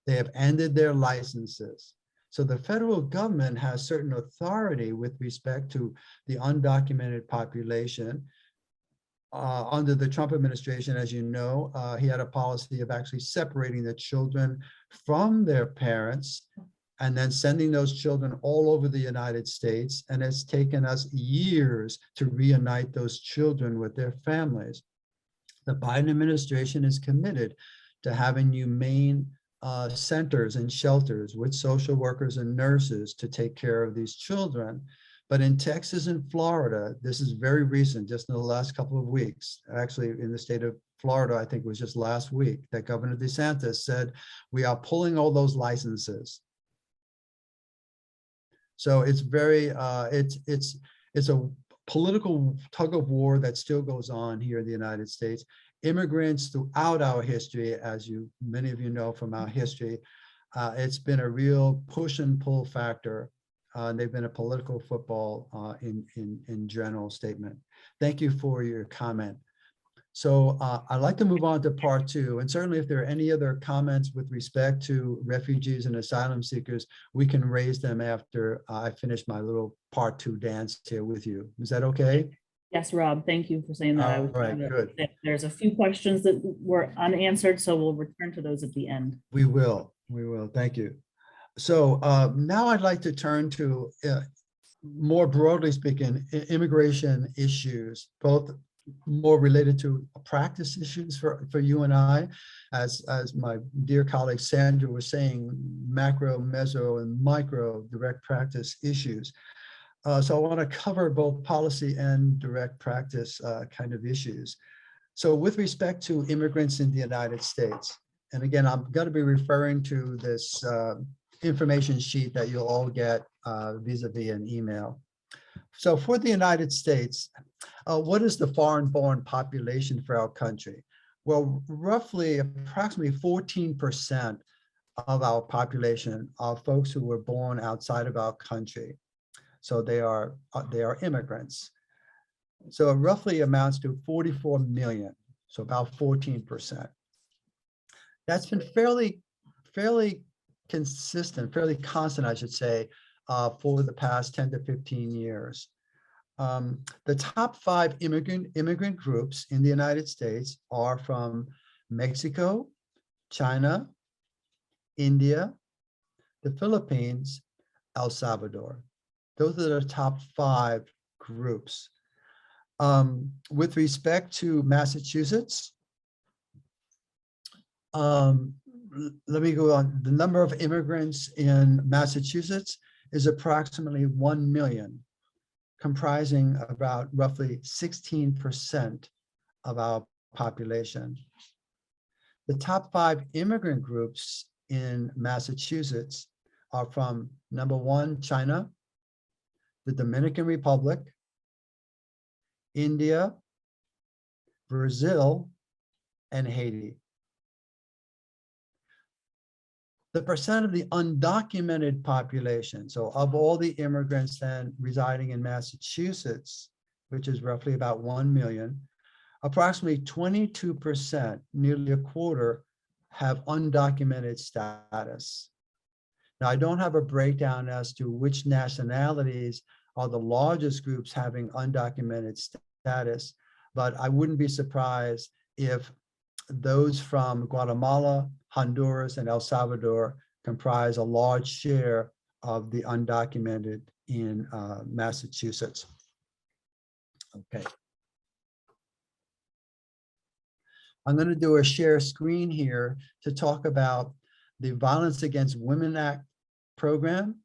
They have ended their licenses. So the federal government has certain authority with respect to the undocumented population. Under the Trump administration, as you know, he had a policy of actually separating the children from their parents and then sending those children all over the United States. And it's taken us years to reunite those children with their families. The Biden administration is committed to having humane centers and shelters with social workers and nurses to take care of these children. But in Texas and Florida, this is very recent, just in the last couple of weeks. Actually, in the state of Florida, I think it was just last week that Governor DeSantis said, we are pulling all those licenses. So it's very, it's a political tug of war that still goes on here in the United States. Immigrants throughout our history, as many of you know from our history, It's been a real push and pull factor. They've been a political football in general statement. Thank you for your comment. So I'd like to move on to part two. And certainly if there are any other comments with respect to refugees and asylum seekers, we can raise them after I finish my little part two dance here with you. Is that okay? Yes, Rob, thank you for saying that. I was All right, good. There's a few questions that were unanswered, so we'll return to those at the end. We will. Thank you. So now I'd like to turn to more broadly speaking, immigration issues, both more related to practice issues for you and I, as my dear colleague Sandra was saying, macro, meso, and micro direct practice issues. So I want to cover both policy and direct practice kind of issues. So with respect to immigrants in the United States, and again, I'm going to be referring to this information sheet that you'll all get vis-a-vis an email. So for the United States, what is the foreign-born population for our country? Well, roughly approximately 14% of our population are folks who were born outside of our country. So they are immigrants. So it roughly amounts to 44 million, so about 14%. That's been fairly consistent, fairly constant, I should say, for the past 10 to 15 years. The top 5 immigrant groups in the United States are from Mexico, China, India, the Philippines, El Salvador. Those are the top 5 groups. With respect to Massachusetts, let me go on. The number of immigrants in Massachusetts is approximately 1 million, comprising about roughly 16% of our population. The top 5 immigrant groups in Massachusetts are from number 1, China, the Dominican Republic, India, Brazil, and Haiti. The percent of the undocumented population, so of all the immigrants then residing in Massachusetts, which is roughly about 1 million, approximately 22%, nearly a quarter, have undocumented status. Now, I don't have a breakdown as to which nationalities are the largest groups having undocumented status, but I wouldn't be surprised if those from Guatemala, Honduras, and El Salvador comprise a large share of the undocumented in Massachusetts. Okay. I'm going to do a share screen here to talk about the Violence Against Women Act program,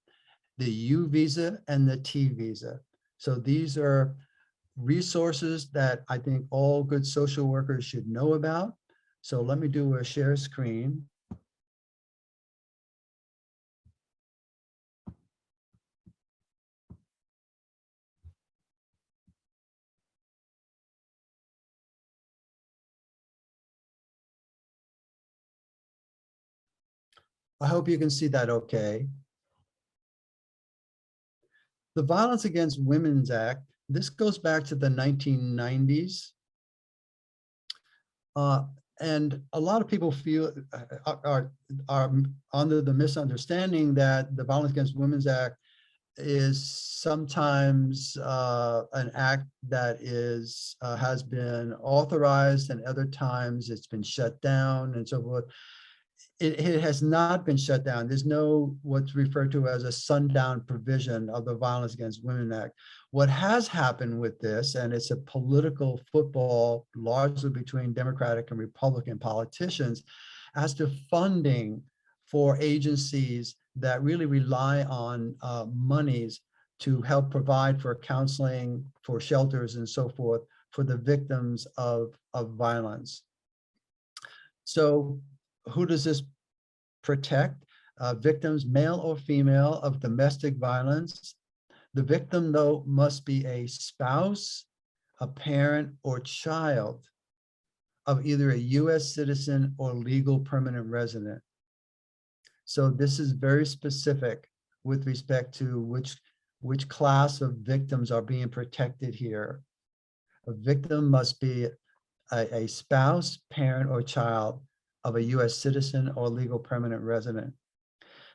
the U visa, and the T visa. So these are resources that I think all good social workers should know about. So let me do a share screen. I hope you can see that okay. The Violence Against Women's Act, this goes back to the 1990s. And a lot of people feel are under the misunderstanding that the Violence Against Women's Act is sometimes an act that is has been authorized, and other times it's been shut down and so forth. It has not been shut down. There's no what's referred to as a sundown provision of the Violence Against Women Act. What has happened with this, and it's a political football largely between Democratic and Republican politicians, as to funding for agencies that really rely on monies to help provide for counseling, for shelters, and so forth for the victims of violence. So who does this protect? Victims, male or female, of domestic violence. The victim, though, must be a spouse, a parent, or child of either a U.S. citizen or legal permanent resident. So this is very specific with respect to which class of victims are being protected here. A victim must be a spouse, parent, or child of a U.S. citizen or legal permanent resident.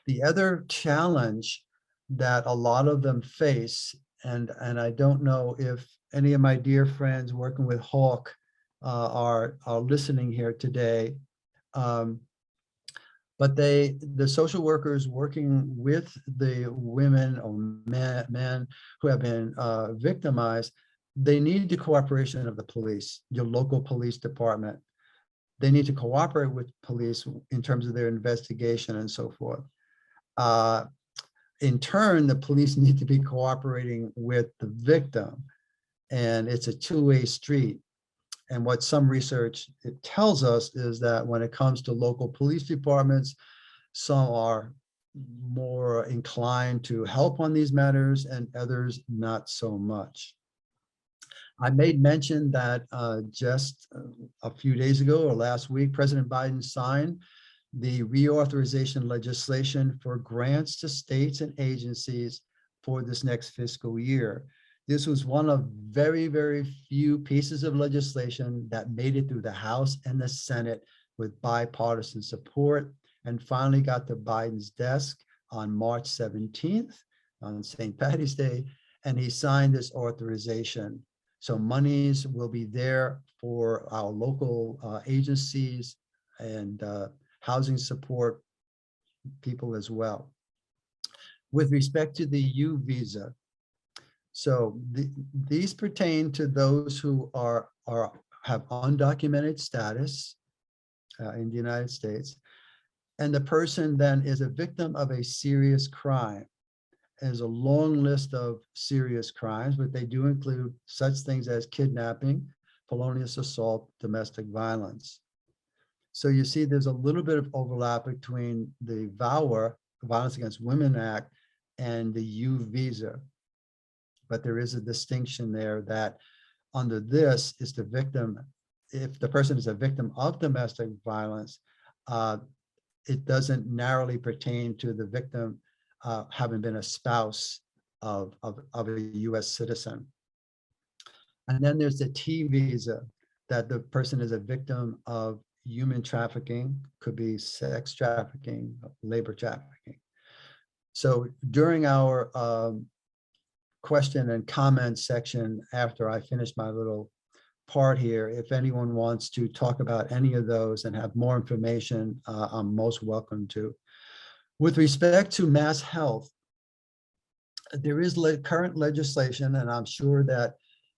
The other challenge that a lot of them face, and I don't know if any of my dear friends working with Hawk are listening here today, but the social workers working with the women or men who have been victimized, they need the cooperation of the police, your local police department. They need to cooperate with police in terms of their investigation and so forth. In turn, the police need to be cooperating with the victim, and it's a two-way street. And what some research it tells us is that when it comes to local police departments, some are more inclined to help on these matters and others not so much. I made mention that just a few days ago or last week, President Biden signed the reauthorization legislation for grants to states and agencies for this next fiscal year. This was one of very, very few pieces of legislation that made it through the House and the Senate with bipartisan support and finally got to Biden's desk on March 17th, on St. Patty's Day, and he signed this authorization. So monies will be there for our local agencies and housing support people as well. With respect to the U visa, so these pertain to those who have undocumented status in the United States, and the person then is a victim of a serious crime. There's a long list of serious crimes, but they do include such things as kidnapping, felonious assault, domestic violence. So you see there's a little bit of overlap between the VAWA, Violence Against Women Act, and the U visa. But there is a distinction there that under this is the victim, if the person is a victim of domestic violence, it doesn't narrowly pertain to the victim having been a spouse of a US citizen. And then there's the T visa, that the person is a victim of human trafficking, could be sex trafficking, labor trafficking. So during our question and comment section, after I finish my little part here, if anyone wants to talk about any of those and have more information, I'm most welcome to. With respect to mass health, there is current legislation, and I'm sure that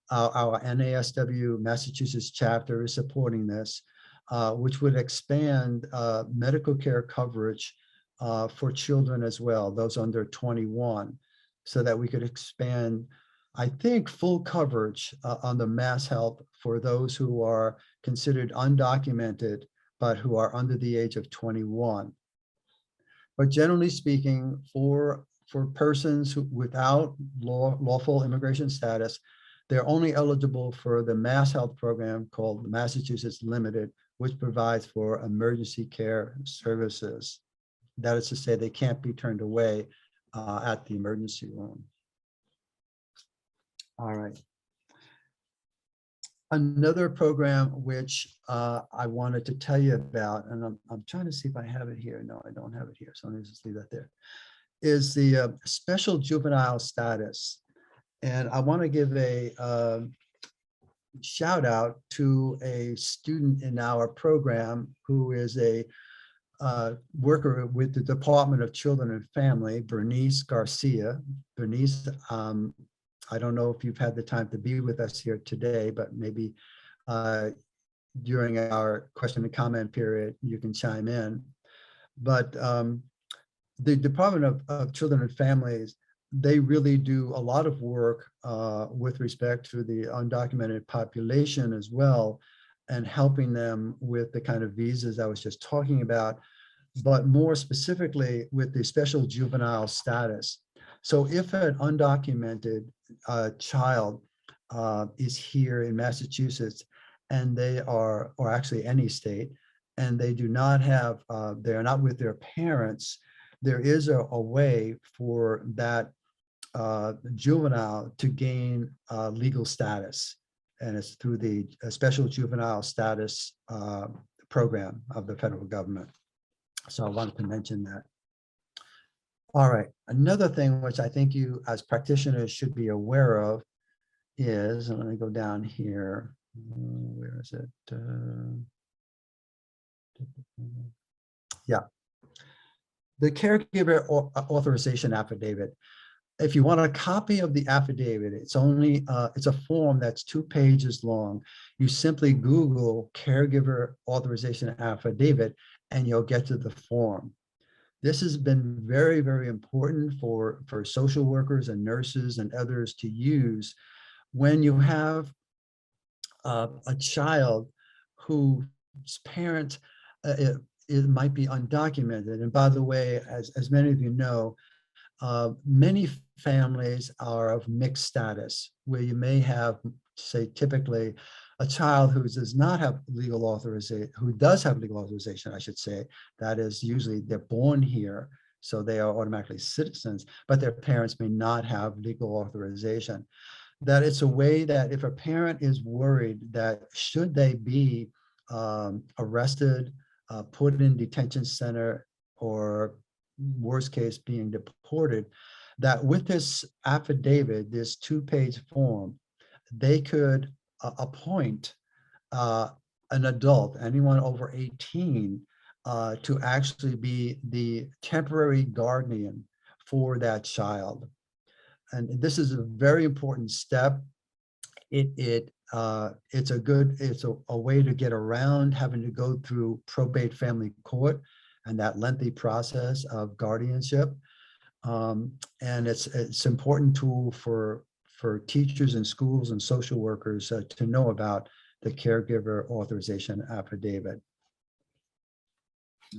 our NASW Massachusetts chapter is supporting this, which would expand medical care coverage for children as well, those under 21, so that we could expand, I think, full coverage on the mass health for those who are considered undocumented, but who are under the age of 21. But generally speaking, for persons without lawful immigration status, they're only eligible for the mass health program called the Massachusetts Limited, which provides for emergency care services. That is to say, they can't be turned away at the emergency room. All right. Another program which I wanted to tell you about, and I'm trying to see if I have it here. No, I don't have it here, so let me just leave that there, is the special juvenile status. And I want to give a shout out to a student in our program who is a worker with the Department of Children and Family, Bernice Garcia. Bernice, I don't know if you've had the time to be with us here today, but maybe during our question and comment period, you can chime in. But the Department of Children and Families, they really do a lot of work with respect to the undocumented population as well, and helping them with the kind of visas I was just talking about, but more specifically with the special juvenile status. So if an undocumented child is here in Massachusetts and they are, or actually any state, and they do not have, they are not with their parents, there is a way for that juvenile to gain legal status. And it's through the Special Juvenile Status Program of the federal government. So I wanted to mention that. All right, another thing which I think you as practitioners should be aware of is, and let me go down here, where is it? Yeah, the caregiver authorization affidavit. If you want a copy of the affidavit, it's only, it's a form that's 2 pages long. You simply Google caregiver authorization affidavit and you'll get to the form. This has been very, very important for social workers and nurses and others to use when you have a child whose parent it might be undocumented. And by the way, as many of you know, many families are of mixed status, where you may have, say, typically a child who does not have legal authorization, who does have legal authorization, I should say. That is, usually they're born here, so they are automatically citizens, but their parents may not have legal authorization. That it's a way that if a parent is worried that should they be arrested, put in detention center, or worst case being deported, that with this affidavit, this 2-page form, they could appoint an adult, anyone over 18, to actually be the temporary guardian for that child. And this is a very important step. It's a way to get around having to go through probate family court and that lengthy process of guardianship. And it's an important tool for teachers in schools and social workers to know about the caregiver authorization affidavit.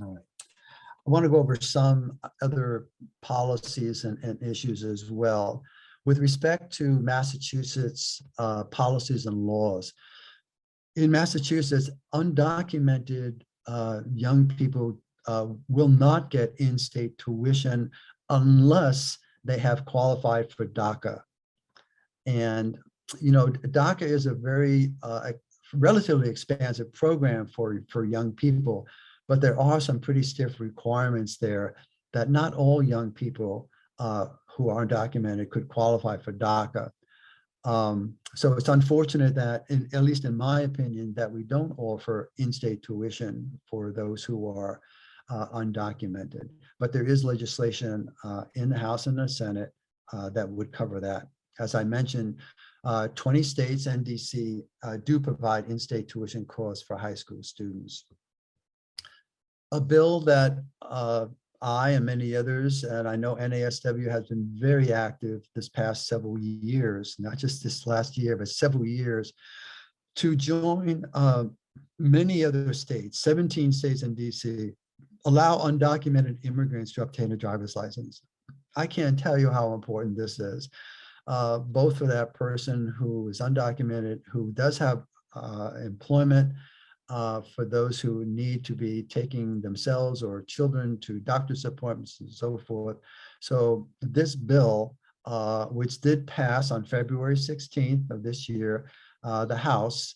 All right. I want to go over some other policies and issues as well. With respect to Massachusetts policies and laws, in Massachusetts, undocumented young people will not get in-state tuition unless they have qualified for DACA. And, you know, DACA is a very relatively expansive program for young people, but there are some pretty stiff requirements there that not all young people who are undocumented could qualify for DACA. So it's unfortunate that, at least in my opinion, that we don't offer in-state tuition for those who are undocumented. But there is legislation in the House and the Senate that would cover that. As I mentioned, 20 states and DC do provide in-state tuition costs for high school students. A bill that I and many others, and I know NASW has been very active this past several years, not just this last year, but several years, to join many other states, 17 states and DC, allow undocumented immigrants to obtain a driver's license. I can't tell you how important this is, both for that person who is undocumented, who does have employment, for those who need to be taking themselves or children to doctor's appointments and so forth. So this bill, which did pass on February 16th of this year, the House,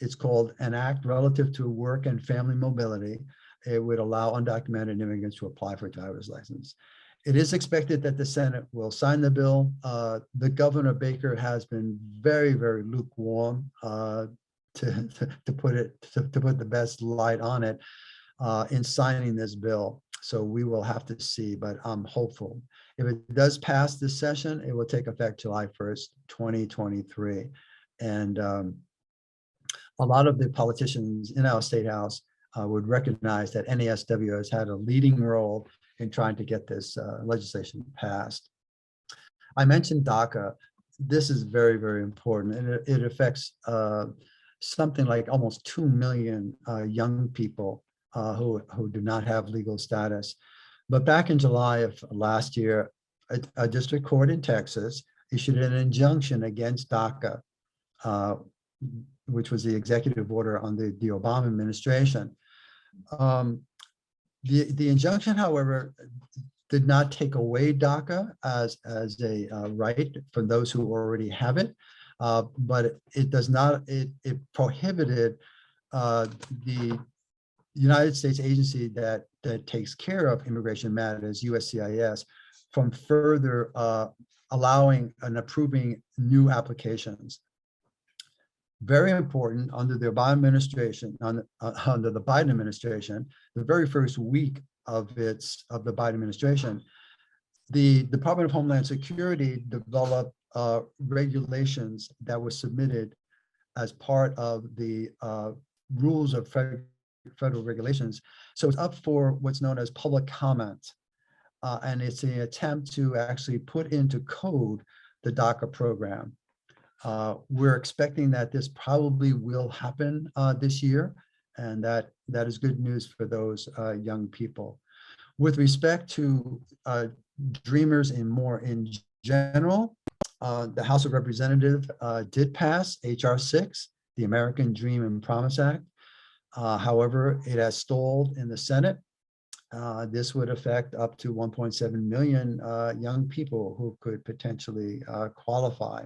it's called an act relative to work and family mobility. It would allow undocumented immigrants to apply for a driver's license. It is expected that the Senate will sign the bill. The Governor Baker has been very, very lukewarm, to put the best light on it, in signing this bill. So we will have to see, but I'm hopeful. If it does pass this session, it will take effect July 1st, 2023. And a lot of the politicians in our State House would recognize that NASW has had a leading role in trying to get this legislation passed. I mentioned DACA. This is very, very important, and it affects something like almost 2 million young people who do not have legal status. But back in July of last year, a district court in Texas issued an injunction against DACA, which was the executive order under the Obama administration. The injunction, however, did not take away DACA as a right for those who already have it, but it does not, it prohibited the United States agency that takes care of immigration matters, USCIS, from further allowing and approving new applications. Very important under the Obama administration, under the Biden administration, the very first week of the Biden administration, the Department of Homeland Security developed regulations that were submitted as part of the rules of federal regulations. So it's up for what's known as public comment. And it's an attempt to actually put into code the DACA program. We're expecting that this probably will happen this year, and that is good news for those young people. With respect to Dreamers in general, the House of Representatives did pass H.R. 6, the American Dream and Promise Act. However, it has stalled in the Senate. This would affect up to 1.7 million young people who could potentially qualify.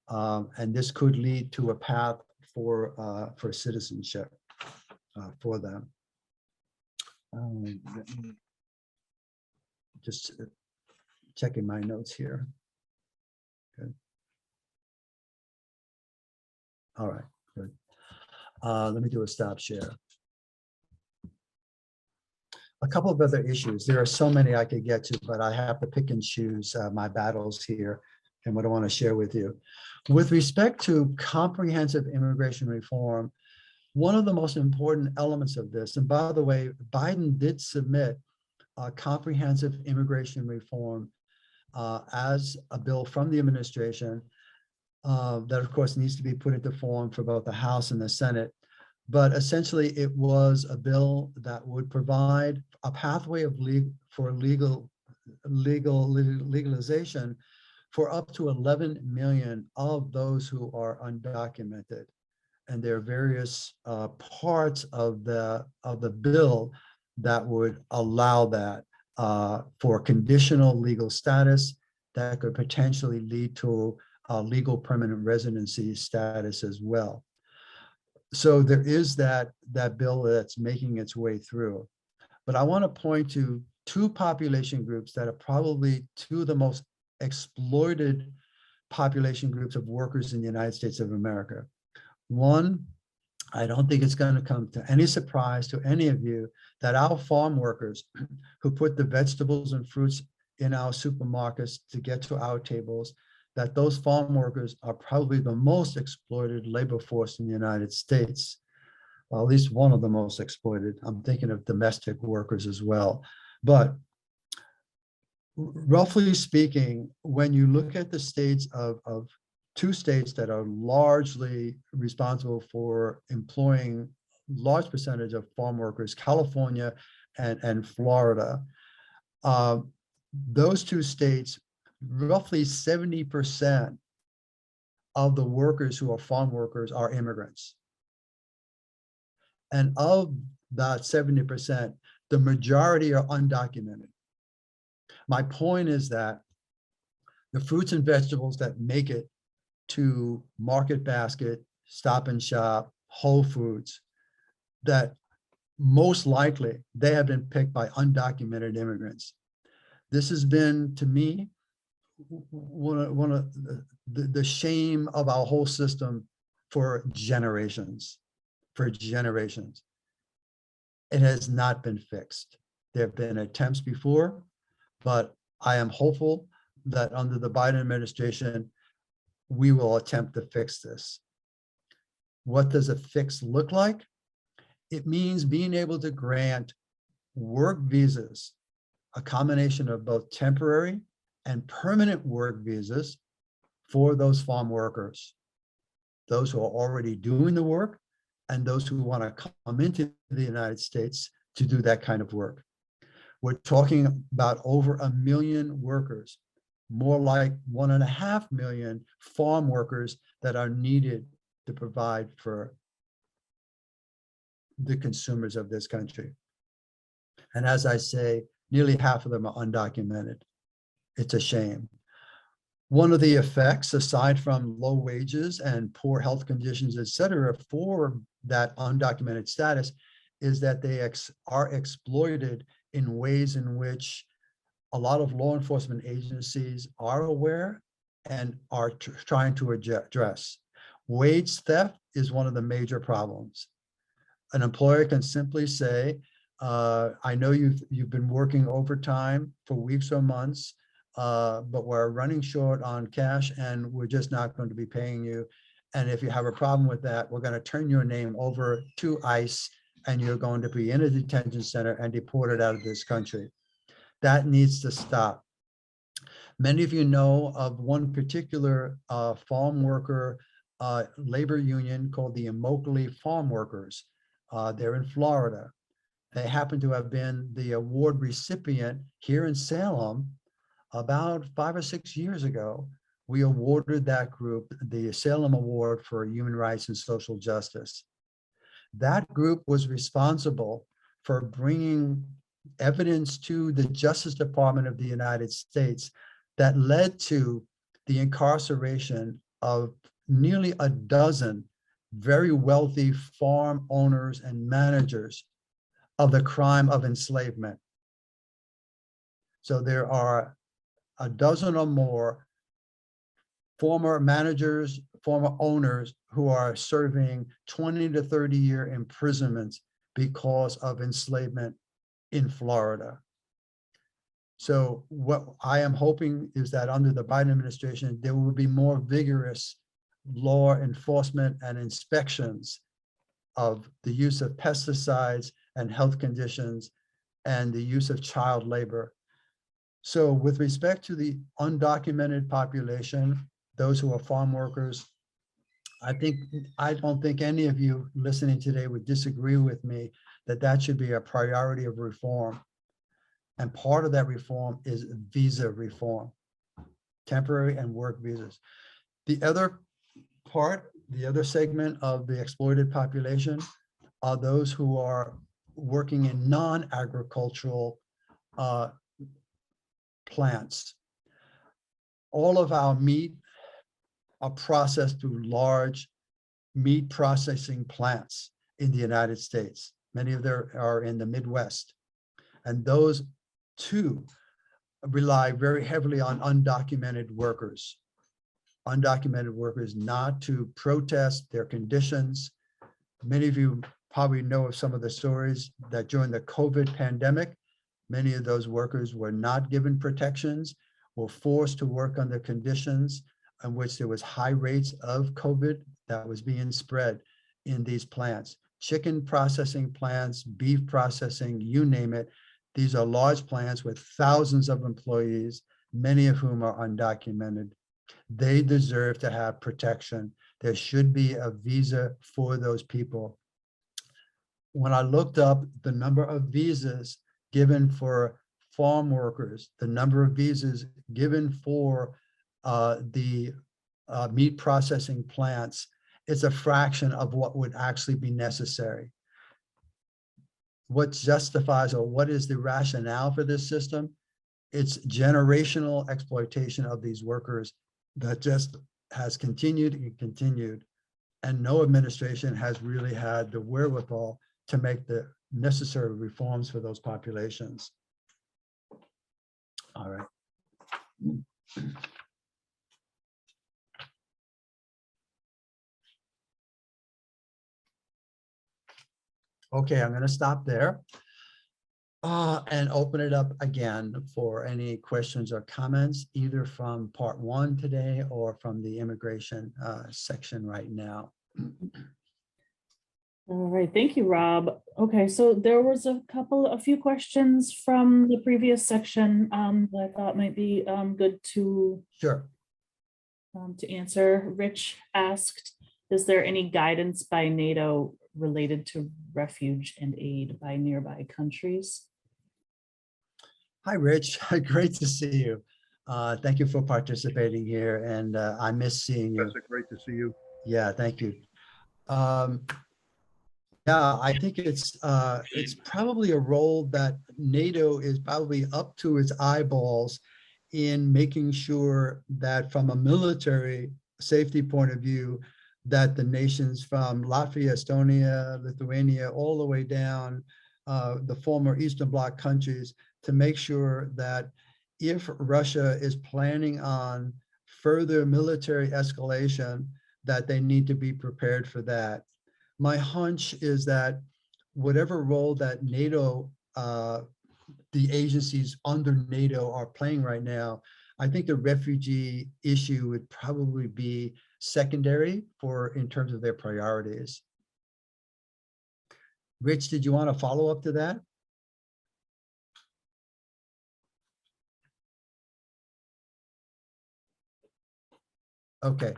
And this could lead to a path for citizenship for them. Let me just checking my notes here. Good. All right, good. Let me do a stop share. A couple of other issues. There are so many I could get to, but I have to pick and choose my battles here and what I want to share with you. With respect to comprehensive immigration reform, one of the most important elements of this, and by the way, Biden did submit comprehensive immigration reform as a bill from the administration that of course needs to be put into form for both the House and the Senate. But essentially it was a bill that would provide a pathway of legalization for up to 11 million of those who are undocumented. And there are various parts of the bill that would allow that for conditional legal status that could potentially lead to legal permanent residency status as well. So there is that bill that's making its way through. But I want to point to two population groups that are probably two of the most exploited population groups of workers in the United States of America. One, I don't think it's going to come to any surprise to any of you that our farm workers who put the vegetables and fruits in our supermarkets to get to our tables, that those farm workers are probably the most exploited labor force in the United States. Well, at least one of the most exploited. I'm thinking of domestic workers as well. But roughly speaking, when you look at the states of two states that are largely responsible for employing large percentage of farm workers, California and Florida, those two states, roughly 70% of the workers who are farm workers are immigrants. And of that 70%, the majority are undocumented. My point is that the fruits and vegetables that make it to Market Basket, Stop and Shop, Whole Foods, that most likely they have been picked by undocumented immigrants. This has been, to me, one of the shame of our whole system for generations. It has not been fixed. There have been attempts before, but I am hopeful that under the Biden administration, we will attempt to fix this. What does a fix look like? It means being able to grant work visas, a combination of both temporary and permanent work visas for those farm workers, those who are already doing the work and those who want to come into the United States to do that kind of work. We're talking about over 1 million workers, more like 1.5 million farm workers that are needed to provide for the consumers of this country. And as I say, nearly half of them are undocumented. It's a shame. One of the effects, aside from low wages and poor health conditions, et cetera, for that undocumented status, is that they are exploited in ways in which a lot of law enforcement agencies are aware and are trying to address. Wage theft is one of the major problems. An employer can simply say, I know you've been working overtime for weeks or months, but we're running short on cash and we're just not going to be paying you. And if you have a problem with that, we're going to turn your name over to ICE and you're going to be in a detention center and deported out of this country. That needs to stop. Many of you know of one particular farm worker labor union called the Immokalee Farm Workers. They're in Florida. They happen to have been the award recipient here in Salem about 5 or 6 years ago. We awarded that group the Salem Award for Human Rights and Social Justice. That group was responsible for bringing evidence to the Justice Department of the United States that led to the incarceration of nearly a dozen very wealthy farm owners and managers of the crime of enslavement. So there are a dozen or more former managers, former owners who are serving 20 to 30-year imprisonments because of enslavement in Florida. So what I am hoping is that under the Biden administration, there will be more vigorous law enforcement and inspections of the use of pesticides and health conditions and the use of child labor. So with respect to the undocumented population, those who are farm workers, I don't think any of you listening today would disagree with me that that should be a priority of reform. And part of that reform is visa reform, temporary and work visas. The other part, the other segment of the exploited population are those who are working in non-agricultural plants. All of our meat are processed through large meat processing plants in the United States. Many of them are in the Midwest. And those too rely very heavily on undocumented workers. Undocumented workers not to protest their conditions. Many of you probably know of some of the stories that during the COVID pandemic, many of those workers were not given protections, were forced to work under conditions in which there was high rates of COVID that was being spread in these plants. Chicken processing plants, beef processing, you name it. These are large plants with thousands of employees, many of whom are undocumented. They deserve to have protection. There should be a visa for those people. When I looked up the number of visas given for farm workers, the number of visas given for the meat processing plants, it's a fraction of what would actually be necessary. What justifies or what is the rationale for this system? It's generational exploitation of these workers that just has continued and continued. And no administration has really had the wherewithal to make the necessary reforms for those populations. All right. Okay, I'm going to stop there and open it up again for any questions or comments, either from part one today or from the immigration section right now. All right, thank you, Rob. Okay, so there was a few questions from the previous section that I thought might be good to answer. Rich asked, is there any guidance by NATO related to refuge and aid by nearby countries? Hi, Rich. Great to see you. Thank you for participating here, and I miss seeing you. Professor, great to see you. Yeah, thank you. Yeah, I think it's probably a role that NATO is probably up to its eyeballs in making sure that from a military safety point of view, that the nations from Latvia, Estonia, Lithuania, all the way down the former Eastern Bloc countries, to make sure that if Russia is planning on further military escalation, that they need to be prepared for that. My hunch is that whatever role that NATO, the agencies under NATO are playing right now, I think the refugee issue would probably be secondary in terms of their priorities. Rich, did you want to follow up to that? Okay.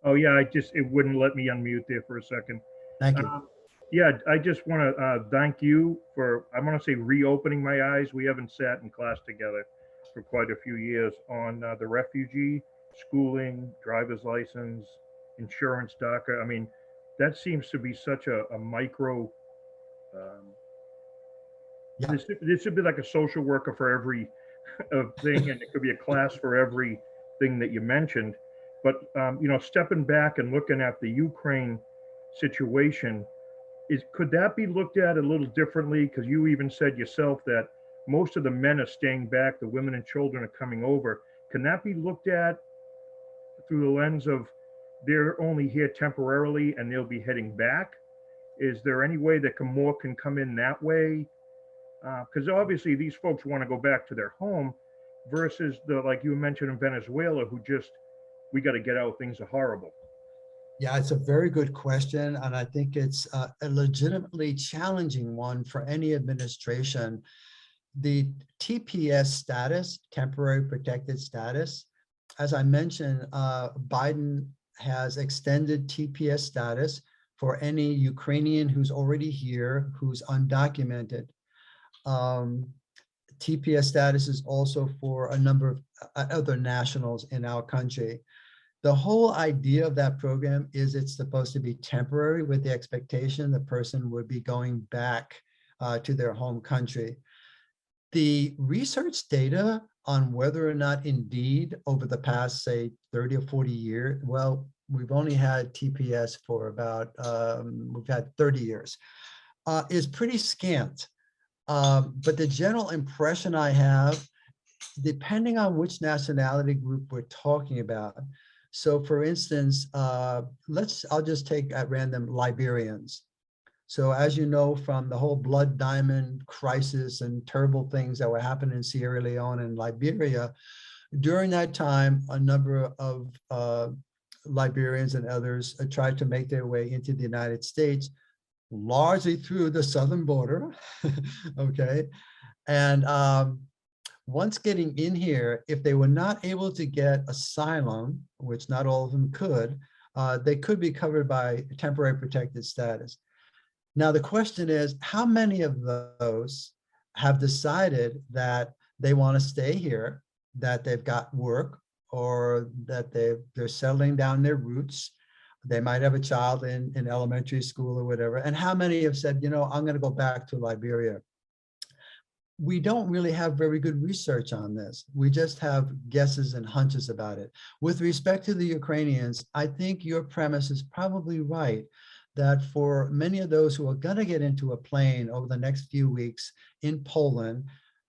Oh, yeah, it wouldn't let me unmute there for a second. Thank you. Yeah, I just want to thank you for, I want to say, reopening my eyes. We haven't sat in class together for quite a few years on the refugee, schooling, driver's license, insurance, DACA. I mean, that seems to be such a micro, there should be like a social worker for every thing, and it could be a class for every thing that you mentioned. But, you know, stepping back and looking at the Ukraine situation, could that be looked at a little differently? Because you even said yourself that most of the men are staying back, the women and children are coming over. Can that be looked at through the lens of they're only here temporarily and they'll be heading back? Is there any way that more can come in that way? Because obviously these folks want to go back to their home versus like you mentioned in Venezuela, who just, we got to get out, things are horrible. Yeah, it's a very good question. And I think it's a legitimately challenging one for any administration. The TPS status, temporary protected status, as I mentioned, Biden has extended TPS status for any Ukrainian who's already here, who's undocumented. TPS status is also for a number of other nationals in our country. The whole idea of that program is it's supposed to be temporary, with the expectation the person would be going back to their home country. The research data on whether or not indeed over the past, say, 30 or 40 years, well, we've only had TPS for about, we've had 30 years, is pretty scant. But the general impression I have, depending on which nationality group we're talking about. So for instance, I'll just take at random Liberians. So as you know, from the whole Blood Diamond crisis and terrible things that were happening in Sierra Leone and Liberia, during that time, a number of Liberians and others tried to make their way into the United States, largely through the southern border, okay? And once getting in here, if they were not able to get asylum, which not all of them could, they could be covered by temporary protected status. Now, the question is, how many of those have decided that they want to stay here, that they've got work, or that they're settling down their roots? They might have a child in elementary school or whatever. And how many have said, you know, I'm going to go back to Liberia? We don't really have very good research on this. We just have guesses and hunches about it. With respect to the Ukrainians, I think your premise is probably right, that for many of those who are going to get into a plane over the next few weeks in Poland,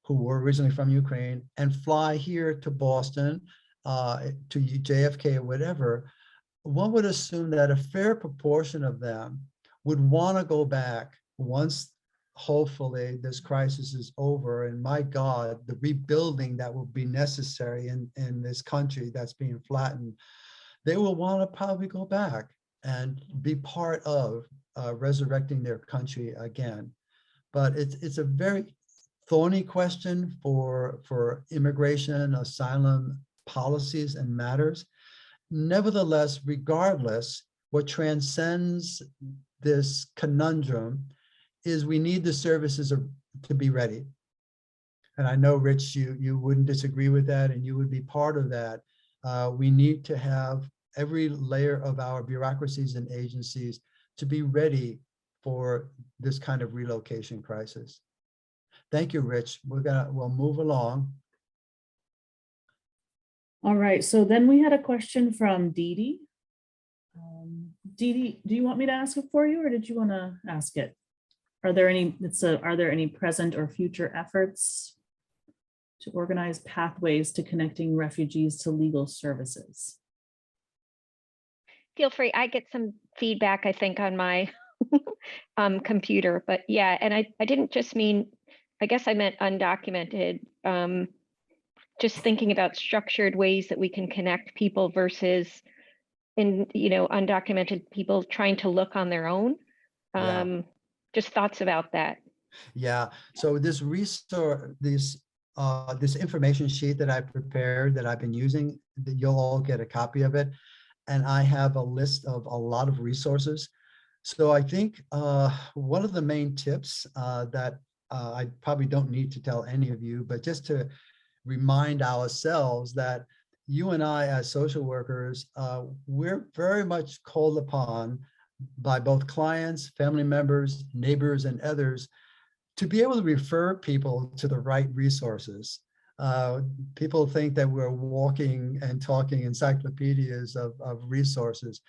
who were originally from Ukraine, and fly here to Boston, to JFK or whatever, one would assume that a fair proportion of them would want to go back once hopefully this crisis is over, and my God, the rebuilding that will be necessary in this country that's being flattened, they will want to probably go back and be part of resurrecting their country again. But it's a very thorny question for immigration, asylum policies and matters. Nevertheless, regardless, what transcends this conundrum is we need the services to be ready. And I know, Rich, you wouldn't disagree with that, and you would be part of that. We need to have every layer of our bureaucracies and agencies to be ready for this kind of relocation crisis. Thank you, Rich. We'll move along. All right, so then we had a question from Dee Dee. Dee Dee, do you want me to ask it for you, or did you want to ask it? Are there any present or future efforts to organize pathways to connecting refugees to legal services? Feel free. I get some feedback, I think, on my computer, but yeah, and I didn't just mean, I guess I meant undocumented. Just thinking about structured ways that we can connect people versus undocumented people trying to look on their own. Just thoughts about that. Yeah, so this resource, this information sheet that I prepared that I've been using, that you'll all get a copy of it. And I have a list of a lot of resources. So I think one of the main tips that I probably don't need to tell any of you, but just to remind ourselves that you and I as social workers, we're very much called upon by both clients, family members, neighbors, and others to be able to refer people to the right resources. People think that we're walking and talking encyclopedias of resources,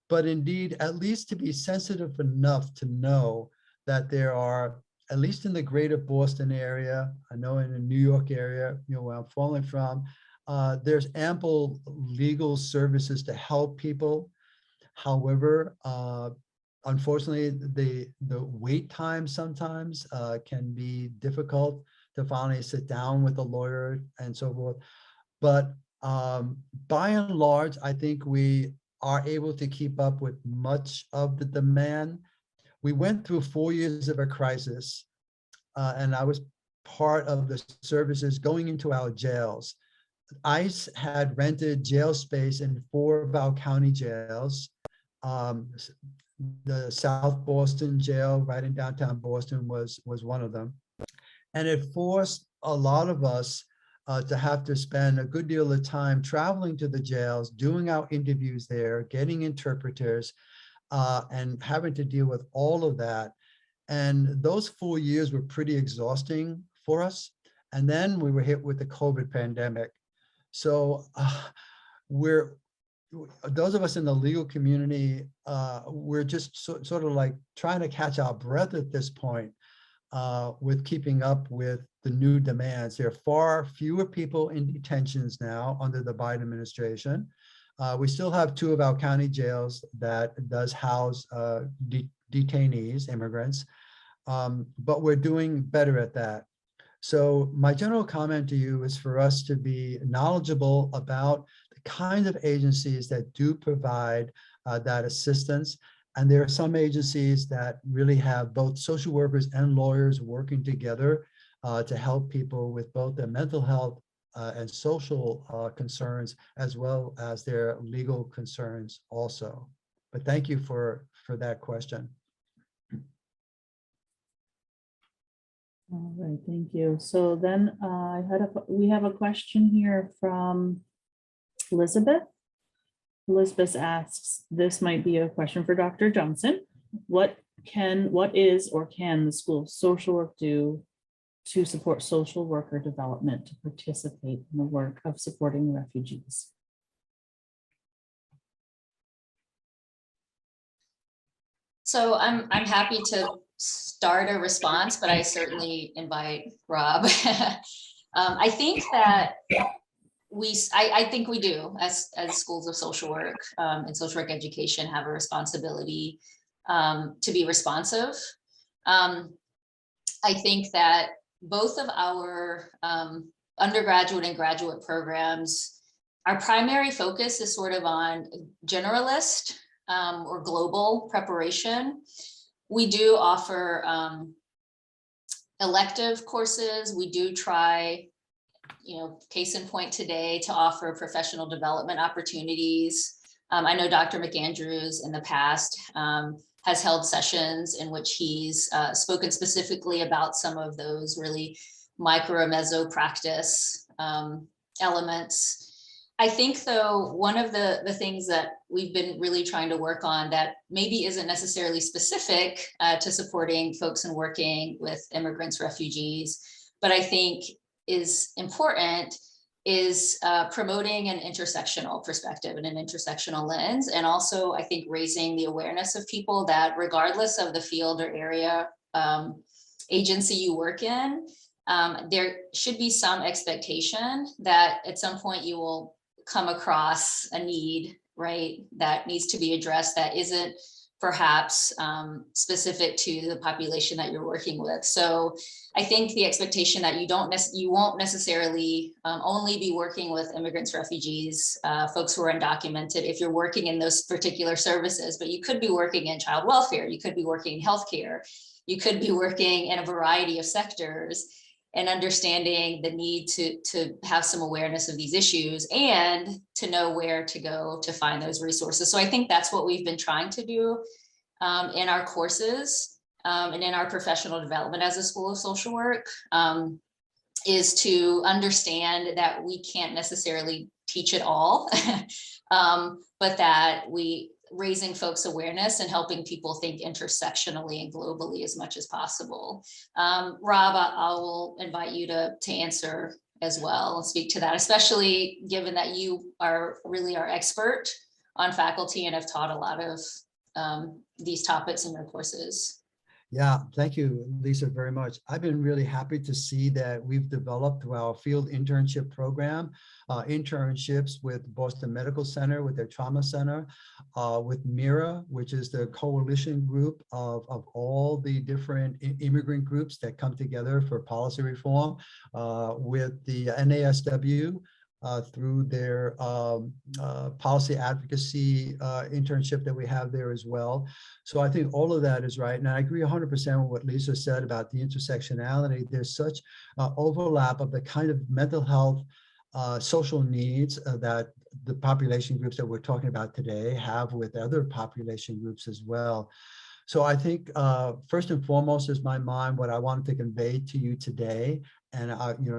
but indeed, at least to be sensitive enough to know that there are, at least in the greater Boston area, I know in the New York area, where I'm falling from, there's ample legal services to help people. However, unfortunately, the wait time sometimes can be difficult to finally sit down with a lawyer and so forth. But by and large, I think we are able to keep up with much of the demand. We went through 4 years of a crisis, and I was part of the services going into our jails. ICE had rented jail space in 4 of our county jails. The South Boston jail right in downtown Boston was one of them. And it forced a lot of us to have to spend a good deal of time traveling to the jails, doing our interviews there, getting interpreters, and having to deal with all of that. And those 4 years were pretty exhausting for us. And then we were hit with the COVID pandemic. So those of us in the legal community, we're just sort of like trying to catch our breath at this point with keeping up with the new demands. There are far fewer people in detentions now under the Biden administration. We still have 2 of our county jails that does house detainees, immigrants, but we're doing better at that. So my general comment to you is for us to be knowledgeable about the kinds of agencies that do provide that assistance. And there are some agencies that really have both social workers and lawyers working together to help people with both their mental health and social concerns, as well as their legal concerns also. But thank you for that question. All right, thank you. So then we have a question here from Elizabeth. Elizabeth asks, this might be a question for Dr. Johnson. What is or can the School of Social Work do to support social worker development to participate in the work of supporting refugees? So I'm happy to start a response, but I certainly invite Rob. I think that I think we do as schools of social work and social work education have a responsibility to be responsive. I think that both of our undergraduate and graduate programs, our primary focus is sort of on generalist or global preparation. We do offer elective courses. We do try, case in point today, to offer professional development opportunities. I know Dr. McAndrews in the past has held sessions in which he's spoken specifically about some of those really micro meso practice elements. I think though, one of the things that we've been really trying to work on that maybe isn't necessarily specific to supporting folks and working with immigrants, refugees, but I think is important is promoting an intersectional perspective and an intersectional lens. And also I think raising the awareness of people that regardless of the field or area agency you work in, there should be some expectation that at some point you will come across a need, right, that needs to be addressed that isn't perhaps specific to the population that you're working with. So I think the expectation that you won't necessarily only be working with immigrants, refugees, folks who are undocumented if you're working in those particular services, but you could be working in child welfare, you could be working in healthcare, you could be working in a variety of sectors, and understanding the need to have some awareness of these issues and to know where to go to find those resources. So I think that's what we've been trying to do in our courses and in our professional development as a School of Social Work, is to understand that we can't necessarily teach it all, but that raising folks' awareness and helping people think intersectionally and globally as much as possible. Rob, I will invite you to answer as well and speak to that, especially given that you are really our expert on faculty and have taught a lot of these topics in your courses. Yeah, thank you, Lisa, very much. I've been really happy to see that we've developed through our field internship program, internships with Boston Medical Center, with their trauma center, with MIRA, which is the coalition group of all the different immigrant groups that come together for policy reform, with the NASW, through their policy advocacy internship that we have there as well. So I think all of that is right. And I agree 100% with what Lisa said about the intersectionality. There's such overlap of the kind of mental health, social needs that the population groups that we're talking about today have with other population groups as well. So I think first and foremost is my mind, what I wanted to convey to you today. And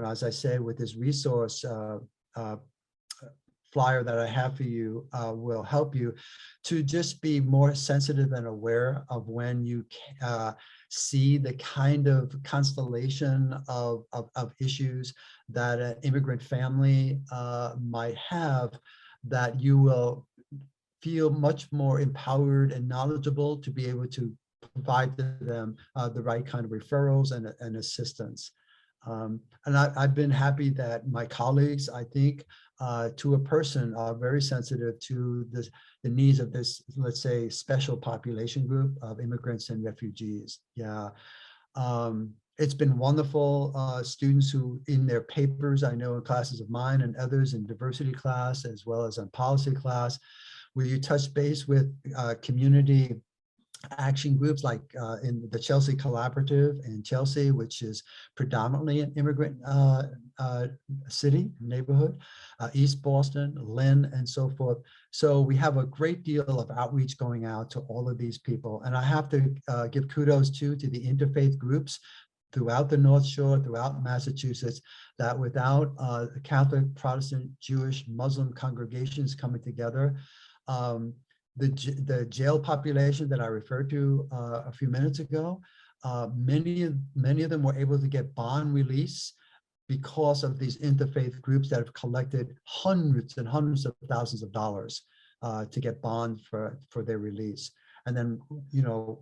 as I say, with this resource flyer that I have for you will help you to just be more sensitive and aware of when you see the kind of constellation of issues that an immigrant family might have, that you will feel much more empowered and knowledgeable to be able to provide to them the right kind of referrals and assistance. And I've been happy that my colleagues, I think, to a person, are very sensitive to the needs of this, let's say, special population group of immigrants and refugees. Yeah. It's been wonderful. Students who in their papers, I know in classes of mine and others in diversity class, as well as in policy class, where you touch base with community action groups like in the Chelsea Collaborative in Chelsea, which is predominantly an immigrant city, neighborhood, East Boston, Lynn, and so forth. So we have a great deal of outreach going out to all of these people. And I have to give kudos to the interfaith groups throughout the North Shore, throughout Massachusetts, that without Catholic, Protestant, Jewish, Muslim congregations coming together, the jail population that I referred to a few minutes ago, many of them were able to get bond release because of these interfaith groups that have collected hundreds and hundreds of thousands of dollars to get bond for their release. And then,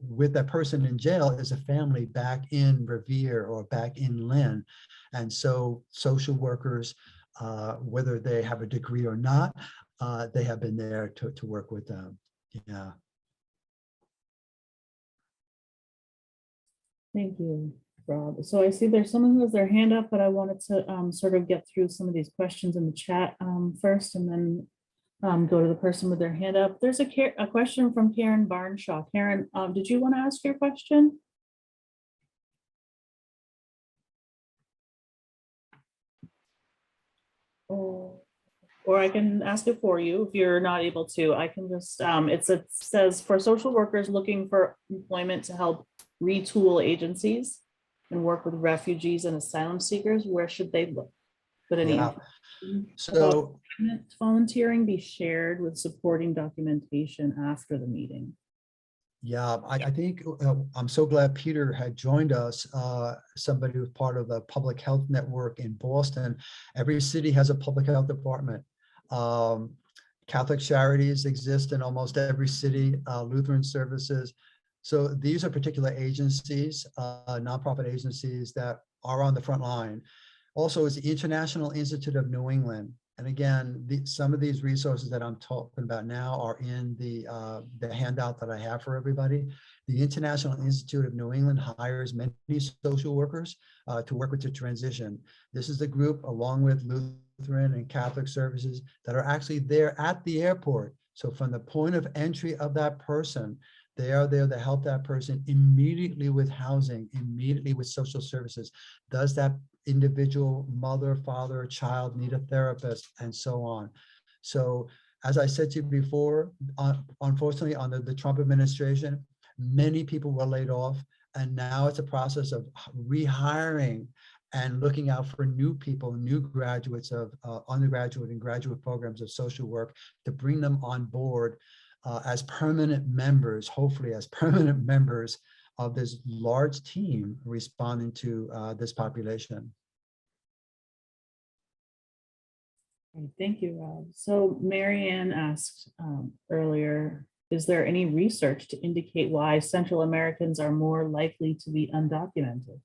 with that person in jail is a family back in Revere or back in Lynn. And so social workers, whether they have a degree or not, they have been there to work with them. Yeah. Thank you, Rob. So I see there's someone who has their hand up, but I wanted to sort of get through some of these questions in the chat first, and then go to the person with their hand up. There's a question from Karen Barnshaw. Karen, did you want to ask your question? Or I can ask it for you if you're not able to. I can just, it says, for social workers looking for employment to help retool agencies and work with refugees and asylum seekers, where should they look? Could any Yeah. information So about volunteering be shared with supporting documentation after the meeting? yeah, I think I'm so glad Peter had joined us, somebody who's part of the public health network in Boston. Every city has a public health department. Catholic Charities exist in almost every city, Lutheran services. So these are particular agencies, nonprofit agencies that are on the front line. Also, is the International Institute of New England. And again, some of these resources that I'm talking about now are in the handout that I have for everybody. The International Institute of New England hires many social workers to work with the transition. This is the group, along with Lutheran and Catholic services, that are actually there at the airport. So from the point of entry of that person, they are there to help that person immediately with housing, immediately with social services. Does that individual mother, father, child need a therapist, and so on? So as I said to you before, unfortunately, under the Trump administration, many people were laid off, and now it's a process of rehiring and looking out for new people, new graduates of undergraduate and graduate programs of social work, to bring them on board as permanent members, hopefully as permanent members of this large team responding to this population. Thank you, Rob. So Marianne asked earlier, is there any research to indicate why Central Americans are more likely to be undocumented?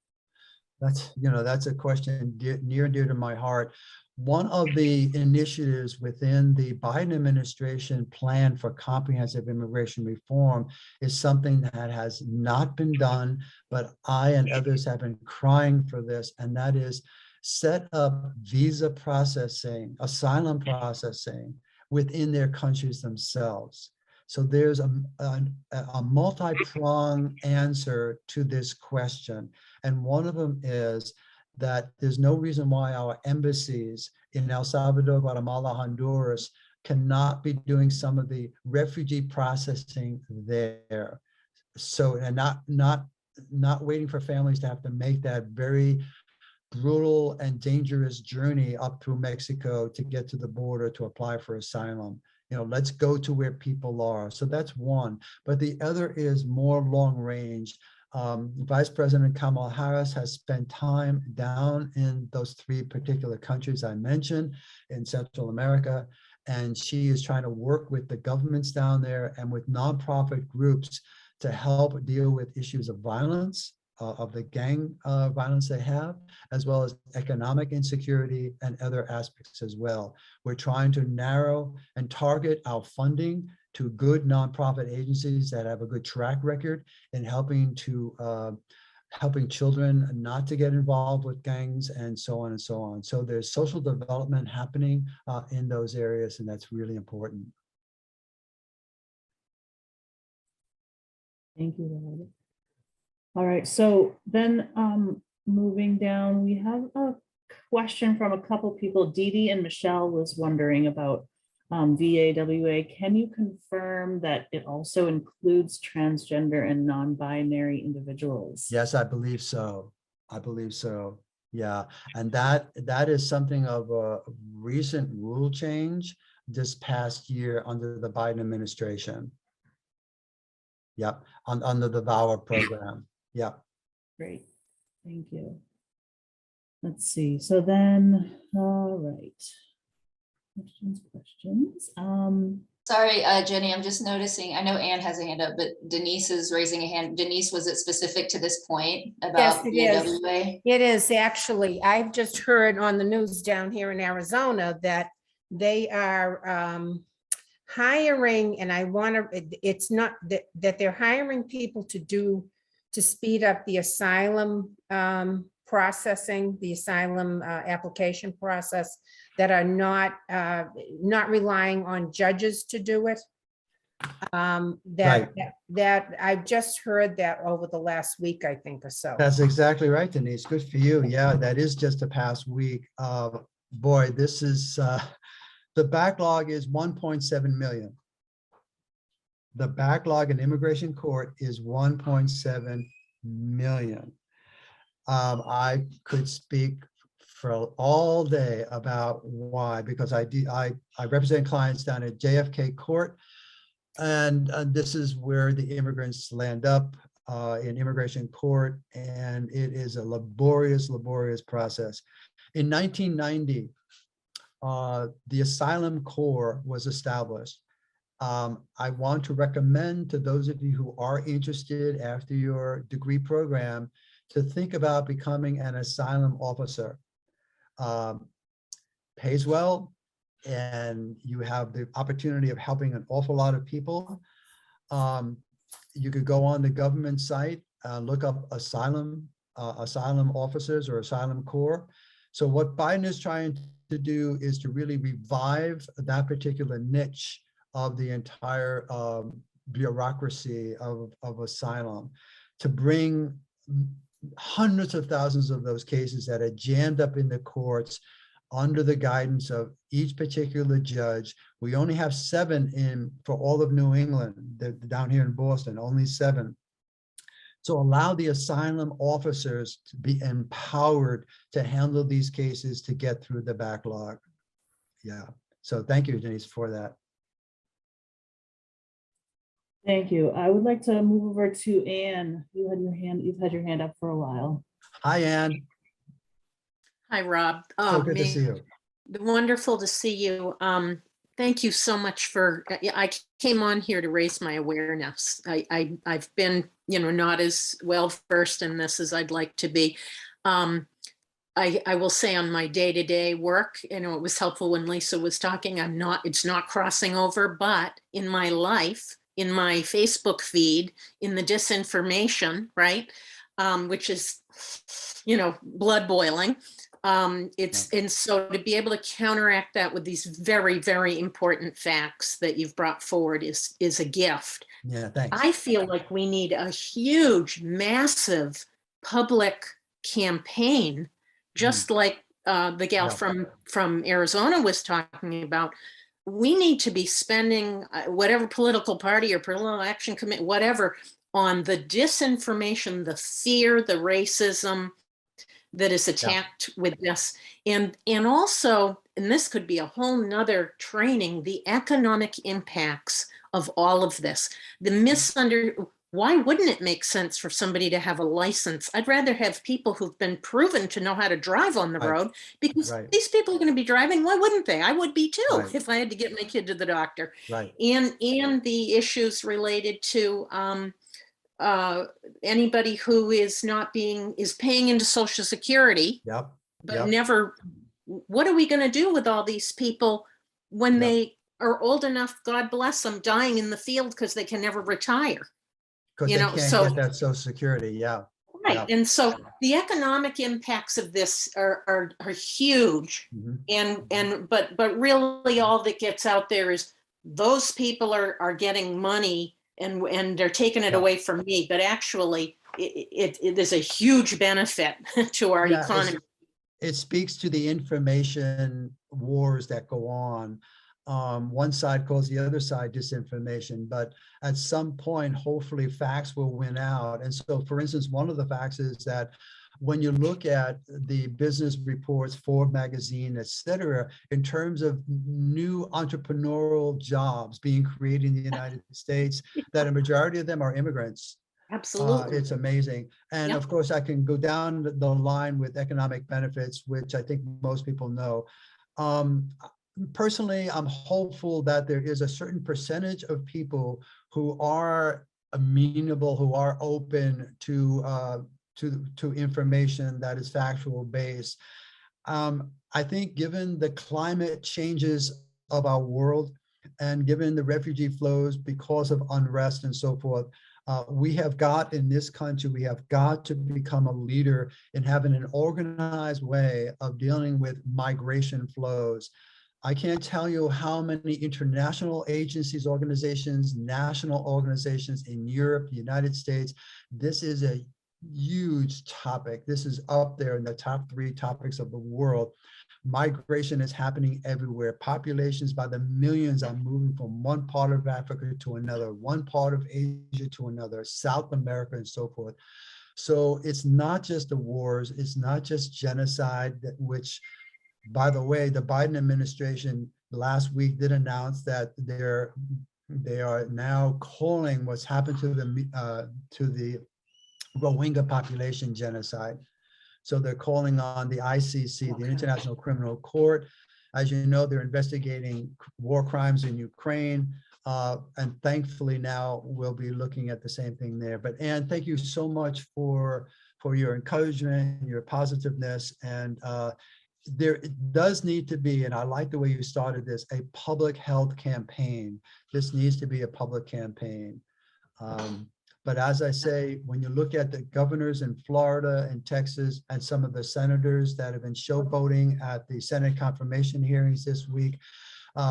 That's a question near and dear to my heart. One of the initiatives within the Biden administration plan for comprehensive immigration reform is something that has not been done, but I and others have been crying for this, and that is set up visa processing, asylum processing within their countries themselves. So there's a multi-pronged answer to this question. And one of them is that there's no reason why our embassies in El Salvador, Guatemala, Honduras cannot be doing some of the refugee processing there. So, and not waiting for families to have to make that very brutal and dangerous journey up through Mexico to get to the border to apply for asylum. Let's go to where people are. So that's one. But the other is more long range. Vice President Kamala Harris has spent time down in those three particular countries I mentioned in Central America, and she is trying to work with the governments down there and with nonprofit groups to help deal with issues of violence, of the gang violence they have, as well as economic insecurity and other aspects as well. We're trying to narrow and target our funding to good nonprofit agencies that have a good track record in helping children not to get involved with gangs, and so on and so on. So there's social development happening in those areas, and that's really important. Thank you, Rob. All right, so then moving down, we have a question from a couple people. Dee Dee and Michelle was wondering about VAWA. Can you confirm that it also includes transgender and non-binary individuals? Yes, I believe so. Yeah, and that is something of a recent rule change this past year under the Biden administration. Yep, under the VAWA program. Yeah. Great, thank you. Let's see, so then, all right. Questions. Sorry, Jenny, I'm just noticing, I know Anne has a hand up, but Denise is raising a hand. Denise, was it specific to this point about the VAWA? It is actually. I've just heard on the news down here in Arizona that they are hiring, and I want to, it's not that they're hiring people to speed up the asylum processing, the asylum application process, that are not relying on judges to do it. That I've just heard that over the last week, I think, or so. That's exactly right, Denise. Good for you. Yeah, that is just the past week. Boy, this is the backlog is 1.7 million. The backlog in immigration court is 1.7 million. I could speak for all day about why, because I represent clients down at JFK Court, and this is where the immigrants land up in immigration court, and it is a laborious process. In 1990, the Asylum Corps was established. I want to recommend to those of you who are interested after your degree program to think about becoming an asylum officer. Pays well, and you have the opportunity of helping an awful lot of people. You could go on the government site, look up asylum officers or asylum corps. So what Biden is trying to do is to really revive that particular niche of the entire bureaucracy of asylum, to bring hundreds of thousands of those cases that are jammed up in the courts under the guidance of each particular judge. We only have 7 in for all of New England. They're down here in Boston, only 7. So allow the asylum officers to be empowered to handle these cases, to get through the backlog. Yeah. So thank you, Denise, for that. Thank you. I would like to move over to Anne. You've had your hand up for a while. Hi, Anne. Hi, Rob. So good to see you. Wonderful to see you. Thank you so much for, I came on here to raise my awareness. I've been, not as well versed in this as I'd like to be. I will say on my day-to-day work, it was helpful when Lisa was talking. It's not crossing over, but in my life, in my Facebook feed, in the disinformation, right? Which is, blood boiling. And so to be able to counteract that with these very, very important facts that you've brought forward is a gift. Yeah, thanks. I feel like we need a huge, massive public campaign, just like the gal from Arizona was talking about. We need to be spending whatever political party or political action committee, whatever, on the disinformation, the fear, the racism that is attacked with this. And also, and this could be a whole nother training, the economic impacts of all of this. Why wouldn't it make sense for somebody to have a license? I'd rather have people who've been proven to know how to drive on the road, because these people are going to be driving. Why wouldn't they? I would be too if I had to get my kid to the doctor. And the issues related to anybody who is paying into Social Security, but never. What are we going to do with all these people when they are old enough? God bless them, dying in the field because they can never retire. Because they can't get that Social Security, Right, and so the economic impacts of this are huge, but really all that gets out there is those people are getting money and they're taking it away from me, but actually it is a huge benefit to our economy. It speaks to the information wars that go on. One side calls the other side disinformation, but at some point, hopefully facts will win out. And so, for instance, one of the facts is that when you look at the business reports, Forbes magazine, et cetera, in terms of new entrepreneurial jobs being created in the United States, that a majority of them are immigrants. Absolutely. It's amazing. And of course, I can go down the line with economic benefits, which I think most people know. Personally, I'm hopeful that there is a certain percentage of people who are amenable, who are open to information that is factual based. I think given the climate changes of our world and given the refugee flows because of unrest and so forth, we have got in this country, we have got to become a leader in having an organized way of dealing with migration flows. I can't tell you how many international agencies, organizations, national organizations in Europe, the United States. This is a huge topic. This is up there in the top 3 topics of the world. Migration is happening everywhere. Populations by the millions are moving from one part of Africa to another, one part of Asia to another, South America and so forth. So it's not just the wars, it's not just genocide, which, by the way, the Biden administration last week did announce that they are now calling what's happened to the Rohingya population genocide. So they're calling on the ICC, the International Criminal Court. As you know, they're investigating war crimes in Ukraine. And thankfully now we'll be looking at the same thing there. But Anne, thank you so much for your encouragement, your positiveness. And there does need to be, and I like the way you started this, a public health campaign. This needs to be a public campaign. But as I say, when you look at the governors in Florida and Texas and some of the senators that have been showboating at the Senate confirmation hearings this week,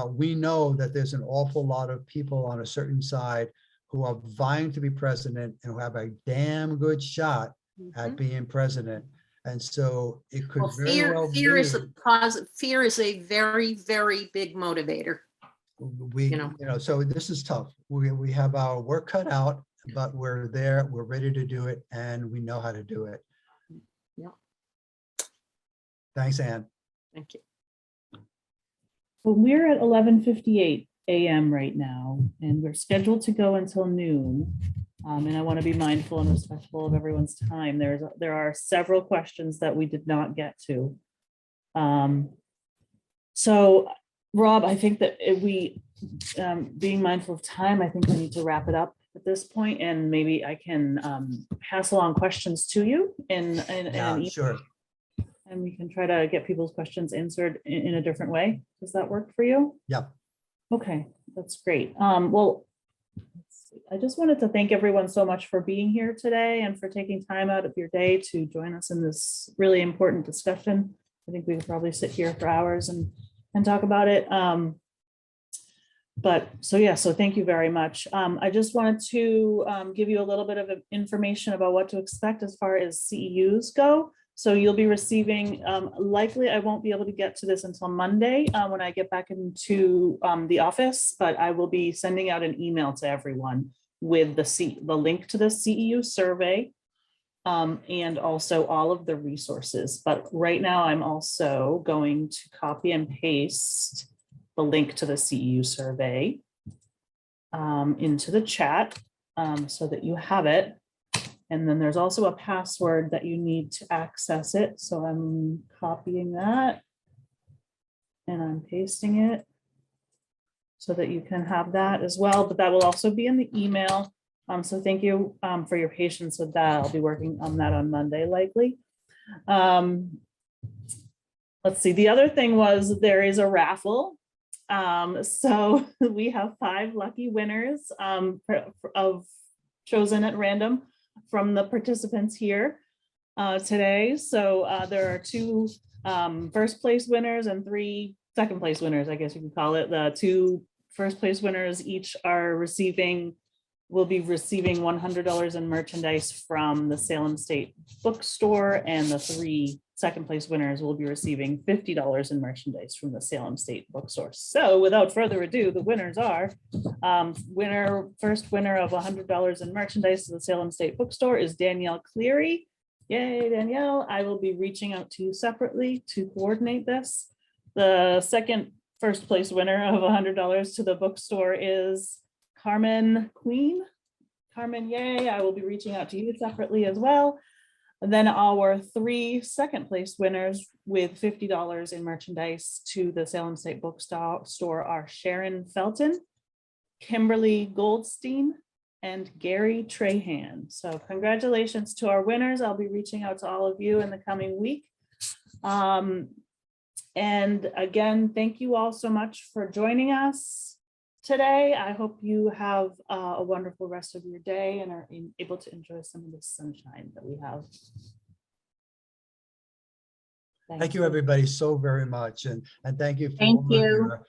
we know that there's an awful lot of people on a certain side who are vying to be president and who have a damn good shot at being president. And so it could very well be. Fear is a very, very big motivator. So this is tough. We have our work cut out, but we're there, we're ready to do it, and we know how to do it. Yeah. Thanks, Anne. Thank you. Well, we're at 11:58 a.m. right now, and we're scheduled to go until noon. And I want to be mindful and respectful of everyone's time. There are several questions that we did not get to. So, Rob, I think that if we, being mindful of time, I think we need to wrap it up at this point, and maybe I can pass along questions to you in Sure. And we can try to get people's questions answered in a different way. Does that work for you? Yeah. Okay, that's great. Well, let's see. I just wanted to thank everyone so much for being here today and for taking time out of your day to join us in this really important discussion. I think we could probably sit here for hours and talk about it. So thank you very much. I just wanted to give you a little bit of information about what to expect as far as CEUs go. So you'll be receiving, likely I won't be able to get to this until Monday when I get back into the office, but I will be sending out an email to everyone with the link to the CEU survey and also all of the resources. But right now I'm also going to copy and paste the link to the CEU survey into the chat so that you have it. And then there's also a password that you need to access it. So I'm copying that and I'm pasting it so that you can have that as well, but that will also be in the email. So thank you for your patience with that. I'll be working on that on Monday likely. Let's see, the other thing was there is a raffle. So we have 5 lucky winners chosen at random from the participants here today. So there are 2 first place winners and 3 second place winners, I guess you can call it. The 2 first place winners each will be receiving $100 in merchandise from the Salem State Bookstore, and the 3 second place winners will be receiving $50 in merchandise from the Salem State Bookstore. So without further ado, the winners are first winner of $100 in merchandise to the Salem State Bookstore is Danielle Cleary. Yay, Danielle. I will be reaching out to you separately to coordinate this. The second first place winner of $100 to the bookstore is Carmen Queen. Carmen, yay. I will be reaching out to you separately as well. And then our 3 second place winners with $50 in merchandise to the Salem State Bookstore are Sharon Felton, Kimberly Goldstein, and Gary Trahan. So congratulations to our winners. I'll be reaching out to all of you in the coming week. And again, thank you all so much for joining us today. I hope you have a wonderful rest of your day and are able to enjoy some of the sunshine that we have. Thank you, everybody, so very much. And thank you for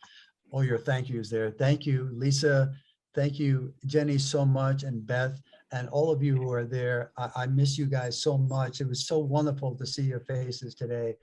all your thank yous there. Thank you, Lisa. Thank you, Jenny, so much, and Beth, and all of you who are there. I miss you guys so much. It was so wonderful to see your faces today.